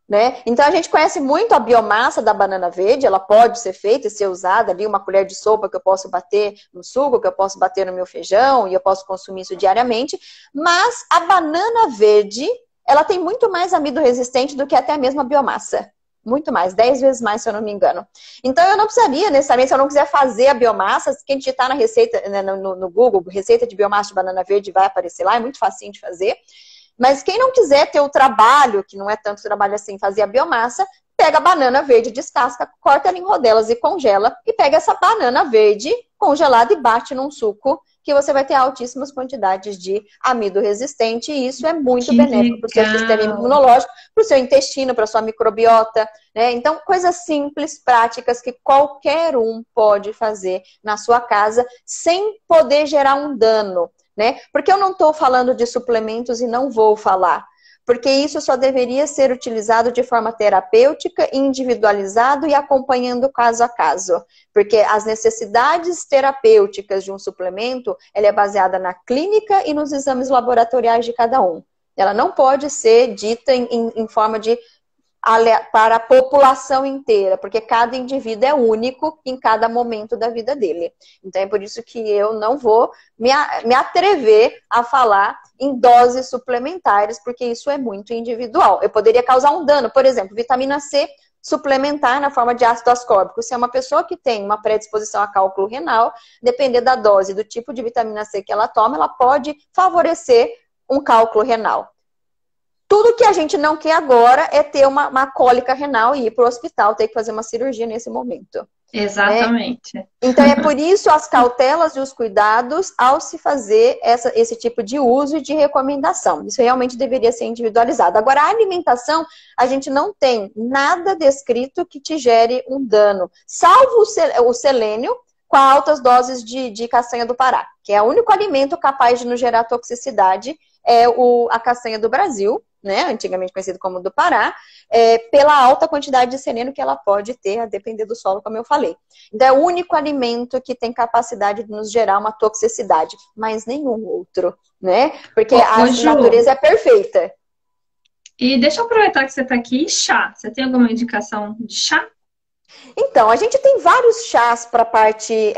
Né? Então a gente conhece muito a biomassa da banana verde, ela pode ser feita e ser usada ali, uma colher de sopa que eu posso bater no suco, que eu posso bater no meu feijão e eu posso consumir isso diariamente, mas a banana verde, ela tem muito mais amido resistente do que até mesmo a biomassa. Muito mais, 10 vezes mais, se eu não me engano. Então eu não precisaria necessariamente, se eu não quiser fazer a biomassa, quem digitar na receita, né, no Google, receita de biomassa de banana verde vai aparecer lá, é muito facinho de fazer. Mas quem não quiser ter o trabalho, que não é tanto trabalho assim, fazer a biomassa, pega a banana verde, descasca, corta ela em rodelas e congela, e pega essa banana verde congelada e bate num suco, que você vai ter altíssimas quantidades de amido resistente, e isso é muito benéfico para o seu sistema imunológico, para o seu intestino, para a sua microbiota, né? Então, coisas simples, práticas, que qualquer um pode fazer na sua casa, sem poder gerar um dano. Né? Porque eu não estou falando de suplementos e não vou falar. Porque isso só deveria ser utilizado de forma terapêutica, individualizado e acompanhando caso a caso. Porque as necessidades terapêuticas de um suplemento, ela é baseada na clínica e nos exames laboratoriais de cada um. Ela não pode ser dita em forma de para a população inteira, porque cada indivíduo é único em cada momento da vida dele. Então é por isso que eu não vou me atrever a falar em doses suplementares, porque isso é muito individual. Eu poderia causar um dano, por exemplo, vitamina C suplementar na forma de ácido ascórbico. Se é uma pessoa que tem uma predisposição a cálculo renal, depender da dose, do tipo de vitamina C que ela toma, ela pode favorecer um cálculo renal. Tudo que a gente não quer agora é ter uma cólica renal e ir para o hospital, ter que fazer uma cirurgia nesse momento. Exatamente. Né? Então é por isso as cautelas e os cuidados ao se fazer esse tipo de uso e de recomendação. Isso realmente deveria ser individualizado. Agora, a alimentação, a gente não tem nada descrito que te gere um dano, salvo o selênio com altas doses de castanha do Pará, que é o único alimento capaz de nos gerar toxicidade, é a castanha do Brasil, né, antigamente conhecido como do Pará, pela alta quantidade de selênio que ela pode ter, a depender do solo, como eu falei. Então, é o único alimento que tem capacidade de nos gerar uma toxicidade, mas nenhum outro, né? Porque a natureza é perfeita. E deixa eu aproveitar que você está aqui, chá. Você tem alguma indicação de chá? Então, a gente tem vários chás para a parte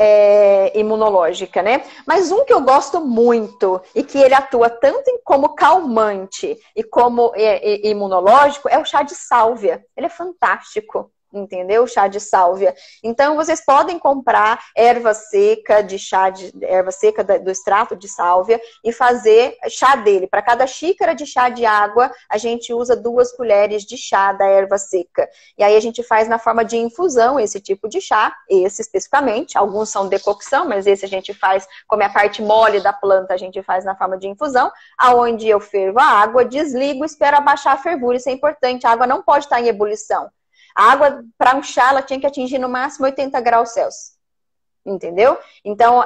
imunológica, né? Mas um que eu gosto muito e que ele atua tanto como calmante e como imunológico é o chá de sálvia. Ele é fantástico, entendeu? Chá de sálvia. Então, vocês podem comprar erva seca erva seca do extrato de sálvia e fazer chá dele. Para cada xícara de chá de água, a gente usa 2 colheres de chá da erva seca. E aí a gente faz na forma de infusão esse tipo de chá, esse especificamente. Alguns são decocção, mas esse a gente faz, como é a parte mole da planta, a gente faz na forma de infusão, aonde eu fervo a água, desligo, espero abaixar a fervura. Isso é importante, a água não pode estar em ebulição. A água, para um chá, ela tinha que atingir no máximo 80 graus Celsius. Entendeu? Então,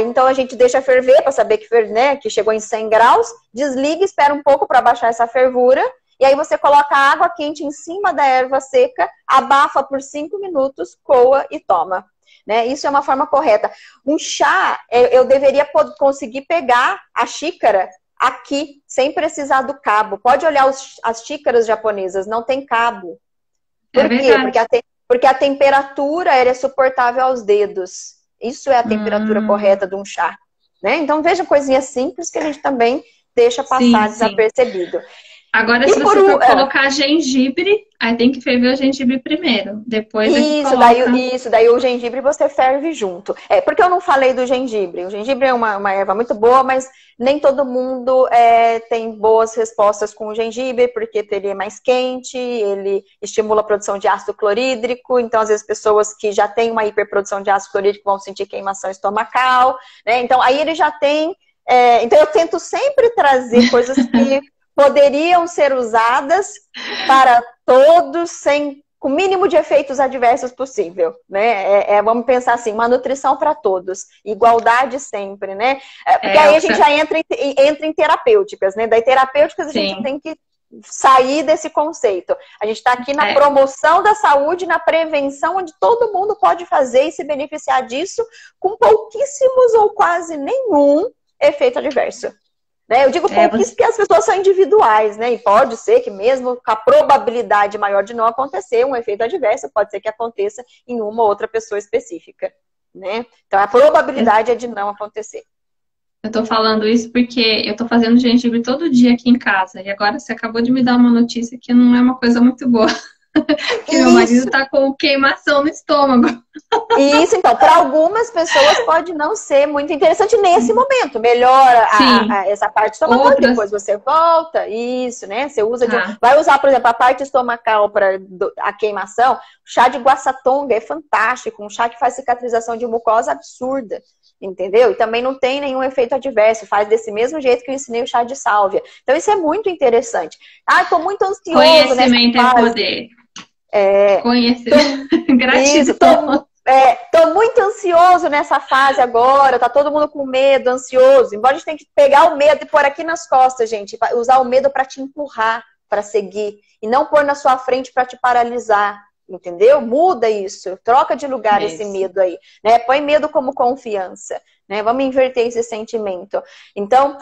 então a gente deixa ferver para saber que chegou em 100 graus, desliga, espera um pouco para baixar essa fervura, e aí você coloca a água quente em cima da erva seca, abafa por 5 minutos, coa e toma. Né? Isso é uma forma correta. Um chá, eu deveria conseguir pegar a xícara aqui, sem precisar do cabo. Pode olhar as xícaras japonesas, não tem cabo. Por quê? Porque a temperatura é suportável aos dedos. Isso é a temperatura correta de um chá. Né? Então, veja coisinhas simples que a gente também deixa passar desapercebido. Agora, se você for colocar gengibre, aí tem que ferver o gengibre primeiro. Depois daí o gengibre você ferve junto. Porque eu não falei do gengibre. O gengibre é uma erva muito boa, mas nem todo mundo tem boas respostas com o gengibre, porque ele é mais quente, ele estimula a produção de ácido clorídrico. Então, às vezes, pessoas que já têm uma hiperprodução de ácido clorídrico vão sentir queimação estomacal. Né? Então, aí ele já tem... Então, eu tento sempre trazer coisas que poderiam ser usadas para todos com o mínimo de efeitos adversos possível, né? Vamos pensar assim, uma nutrição para todos, igualdade sempre, né? Porque aí a gente já entra em terapêuticas, né? Daí terapêuticas a gente tem que sair desse conceito. A gente está aqui na promoção da saúde, na prevenção, onde todo mundo pode fazer e se beneficiar disso com pouquíssimos ou quase nenhum efeito adverso. Né? Eu digo pouquíssimo porque as pessoas são individuais, né? E pode ser que mesmo com a probabilidade maior de não acontecer um efeito adverso, pode ser que aconteça em uma ou outra pessoa específica, né? Então a probabilidade é de não acontecer. Eu tô falando isso porque eu tô fazendo gengibre todo dia aqui em casa. E agora você acabou de me dar uma notícia que não é uma coisa muito boa. Que meu marido tá com queimação no estômago. Isso, então, para algumas pessoas pode não ser muito interessante nesse momento. Melhora essa parte estomacal, depois você volta, isso, né? Você usa vai usar, por exemplo, a parte estomacal para a queimação. Chá de guaçatonga é fantástico, um chá que faz cicatrização de mucosa absurda. Entendeu? E também não tem nenhum efeito adverso, faz desse mesmo jeito que eu ensinei o chá de sálvia. Então isso é muito interessante. Tô muito ansioso Conhecimento é poder. Conhecimento. Gratidão. Tô muito ansioso nessa fase agora, tá todo mundo com medo, ansioso. Embora a gente tenha que pegar o medo e pôr aqui nas costas, gente. Usar o medo para te empurrar, para seguir. E não pôr na sua frente para te paralisar. Entendeu? Muda isso. Troca de lugar esse medo aí. Né? Põe medo como confiança. Né? Vamos inverter esse sentimento. Então,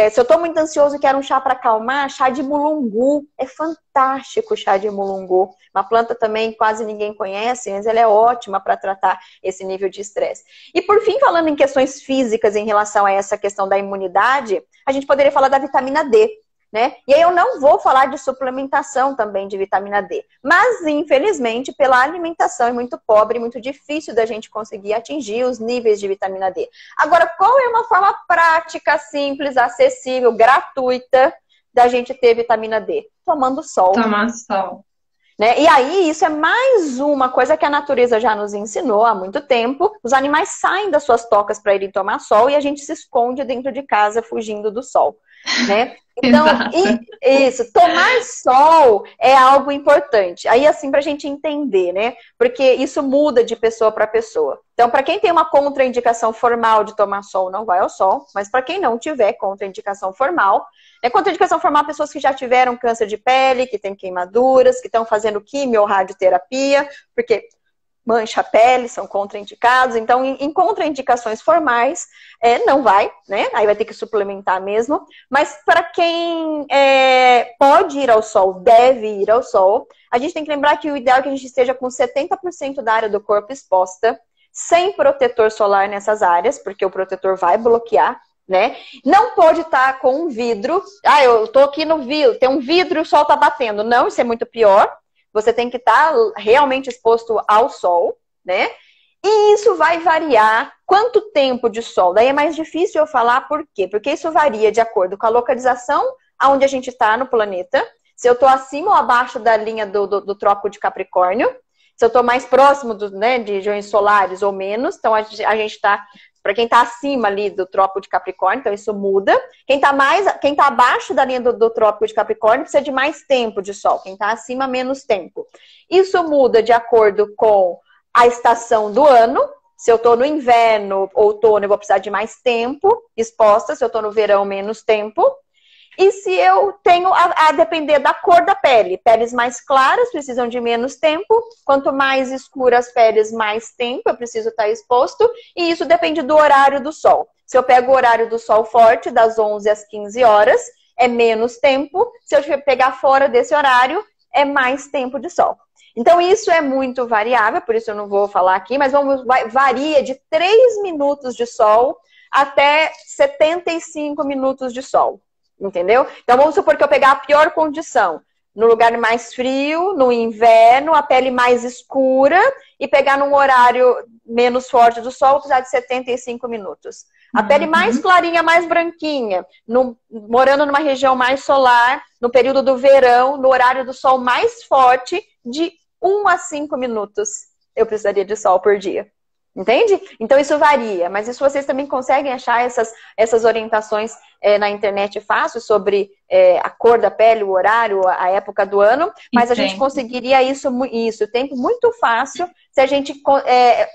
se eu tô muito ansioso e quero um chá para acalmar, chá de mulungu. É fantástico o chá de mulungu. Uma planta também que quase ninguém conhece, mas ela é ótima para tratar esse nível de estresse. E por fim, falando em questões físicas em relação a essa questão da imunidade, a gente poderia falar da vitamina D. Né? E aí eu não vou falar de suplementação também de vitamina D. Mas, infelizmente, pela alimentação é muito pobre, muito difícil da gente conseguir atingir os níveis de vitamina D. Agora, qual é uma forma prática, simples, acessível, gratuita da gente ter vitamina D? Tomando sol. Tomar sol. Né? E aí, isso é mais uma coisa que a natureza já nos ensinou há muito tempo. Os animais saem das suas tocas para irem tomar sol e a gente se esconde dentro de casa fugindo do sol. Né? Então, tomar sol é algo importante. Aí, assim, pra gente entender, né? Porque isso muda de pessoa para pessoa. Então, para quem tem uma contraindicação formal de tomar sol, não vai ao sol. Mas para quem não tiver contraindicação formal, contraindicação formal, pessoas que já tiveram câncer de pele, que têm queimaduras, que estão fazendo quimio ou radioterapia, porque mancha a pele, são contraindicados. Então, em contraindicações formais, não vai, né? Aí vai ter que suplementar mesmo. Mas para quem pode ir ao sol, deve ir ao sol, a gente tem que lembrar que o ideal é que a gente esteja com 70% da área do corpo exposta, sem protetor solar nessas áreas, porque o protetor vai bloquear, né? Não pode estar com um vidro. Eu tô aqui no vidro, tem um vidro e o sol tá batendo. Não, isso é muito pior. você tem que estar realmente exposto ao sol, né? E isso vai variar quanto tempo de sol. Daí é mais difícil eu falar por quê? Porque isso varia de acordo com a localização aonde a gente está no planeta. Se eu estou acima ou abaixo da linha do Trópico de Capricórnio. Se eu estou mais próximo né, de regiões solares ou menos. Então a gente está, para quem está acima ali do Trópico de Capricórnio, então isso muda. Quem está abaixo da linha do Trópico de Capricórnio precisa de mais tempo de sol. Quem está acima, menos tempo. Isso muda de acordo com a estação do ano. Se eu estou no inverno, outono, eu vou precisar de mais tempo exposta. Se eu estou no verão, menos tempo. E se eu tenho a depender da cor da pele. Peles mais claras precisam de menos tempo. Quanto mais escuras as peles, mais tempo eu preciso estar exposto. E isso depende do horário do sol. Se eu pego o horário do sol forte, das 11 às 15 horas, é menos tempo. Se eu pegar fora desse horário, é mais tempo de sol. Então, isso é muito variável, por isso eu não vou falar aqui, mas varia de 3 minutos de sol até 75 minutos de sol, entendeu? Então, vamos supor que eu pegar a pior condição, no lugar mais frio, no inverno, a pele mais escura, e pegar num horário menos forte do sol, precisar de 75 minutos. A pele mais clarinha, mais branquinha, morando numa região mais solar, no período do verão, no horário do sol mais forte, de 1 a 5 minutos eu precisaria de sol por dia. Entende? Então isso varia, mas isso vocês também conseguem achar essas orientações na internet fácil sobre a cor da pele, o horário, a época do ano, mas a gente conseguiria isso, tempo muito fácil se a gente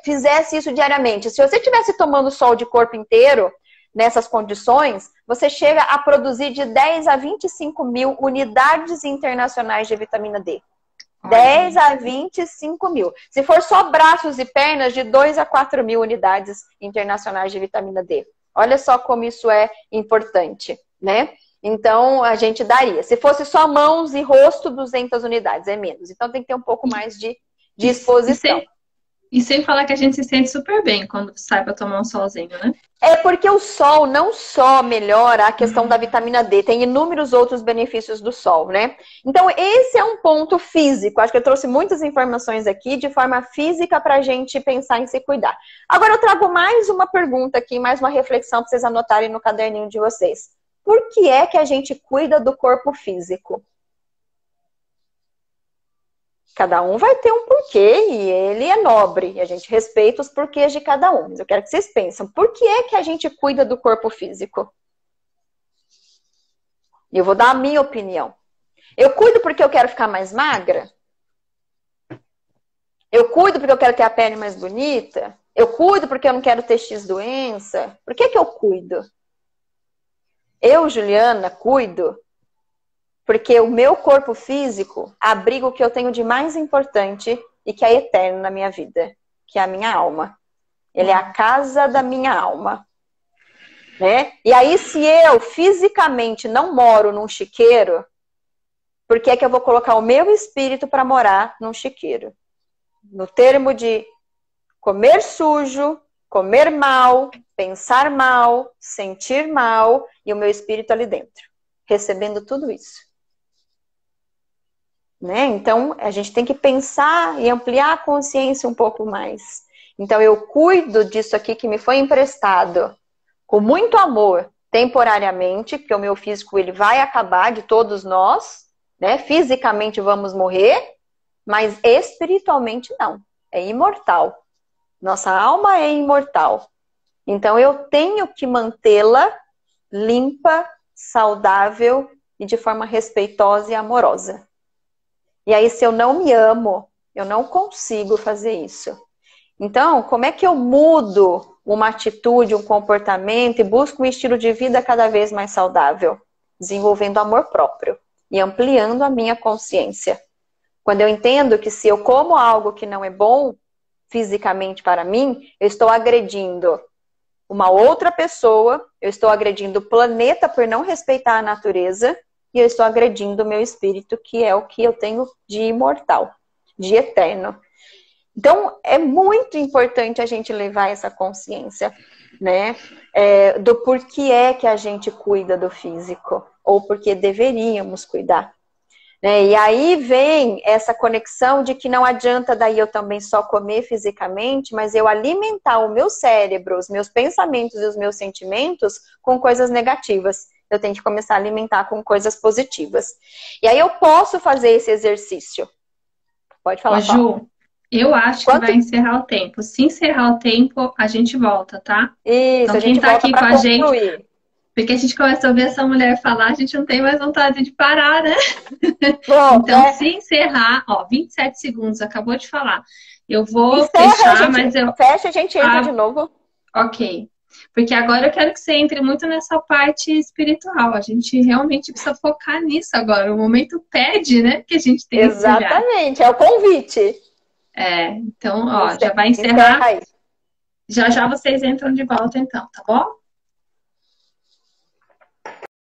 fizesse isso diariamente. Se você estivesse tomando sol de corpo inteiro, nessas condições, você chega a produzir de 10 a 25 mil unidades internacionais de vitamina D. 10 a 25 mil. Se for só braços e pernas, de 2 a 4 mil unidades internacionais de vitamina D. Olha só como isso é importante, né? Então, a gente daria. Se fosse só mãos e rosto, 200 unidades, é menos. Então, tem que ter um pouco mais de exposição. E sem falar que a gente se sente super bem quando sai para tomar um solzinho, né? É porque o sol não só melhora a questão da vitamina D, tem inúmeros outros benefícios do sol, né? Então, esse é um ponto físico. Acho que eu trouxe muitas informações aqui de forma física para a gente pensar em se cuidar. Agora, eu trago mais uma pergunta aqui, mais uma reflexão para vocês anotarem no caderninho de vocês. Por que é que a gente cuida do corpo físico? Cada um vai ter um porquê e ele é nobre. E a gente respeita os porquês de cada um. Mas eu quero que vocês pensem, por que é que a gente cuida do corpo físico? E eu vou dar a minha opinião. Eu cuido porque eu quero ficar mais magra? Eu cuido porque eu quero ter a pele mais bonita? Eu cuido porque eu não quero ter X doença? Por que eu cuido? Eu, Juliana, cuido porque o meu corpo físico abriga o que eu tenho de mais importante e que é eterno na minha vida, que é a minha alma. Ele é a casa da minha alma. Né? E aí, se eu fisicamente não moro num chiqueiro, por que é que eu vou colocar o meu espírito para morar num chiqueiro? No termo de comer sujo, comer mal, pensar mal, sentir mal e o meu espírito ali dentro, recebendo tudo isso. Né? Então, a gente tem que pensar e ampliar a consciência um pouco mais. Então, eu cuido disso aqui que me foi emprestado com muito amor, temporariamente, porque o meu físico ele vai acabar de todos nós, né? Fisicamente vamos morrer, mas espiritualmente não. É imortal. Nossa alma é imortal. Então, eu tenho que mantê-la limpa, saudável e de forma respeitosa e amorosa. E aí, se eu não me amo, eu não consigo fazer isso. Então, como é que eu mudo uma atitude, um comportamento e busco um estilo de vida cada vez mais saudável? Desenvolvendo amor próprio e ampliando a minha consciência. Quando eu entendo que se eu como algo que não é bom fisicamente para mim, eu estou agredindo uma outra pessoa, eu estou agredindo o planeta por não respeitar a natureza, e eu estou agredindo o meu espírito, que é o que eu tenho de imortal, de eterno. Então, é muito importante a gente levar essa consciência, né? Do porquê é que a gente cuida do físico, ou porque deveríamos cuidar. né? E aí vem essa conexão de que não adianta daí eu também só comer fisicamente, mas eu alimentar o meu cérebro, os meus pensamentos e os meus sentimentos com coisas negativas. Eu tenho que começar a alimentar com coisas positivas. E aí eu posso fazer esse exercício. Pode falar, Ô, Ju, eu acho que vai encerrar o tempo. Se encerrar o tempo, a gente volta, tá? Isso, então, a gente quem tá volta aqui com para a gente, concluir. porque a gente começa a ouvir essa mulher falar, a gente não tem mais vontade de parar, né? Bom, Então, se encerrar, ó, 27 segundos, acabou de falar. Eu vou encerra, fechar, mas eu... Fecha, a gente entra de novo. Ok. Porque agora eu quero que você entre muito nessa parte espiritual. A gente realmente precisa focar nisso agora. O momento pede, né, que a gente tenha esse olhar. Exatamente, é o convite. Então, ó, já vai encerrar. Encerra aí. Já já vocês entram de volta, então, tá bom?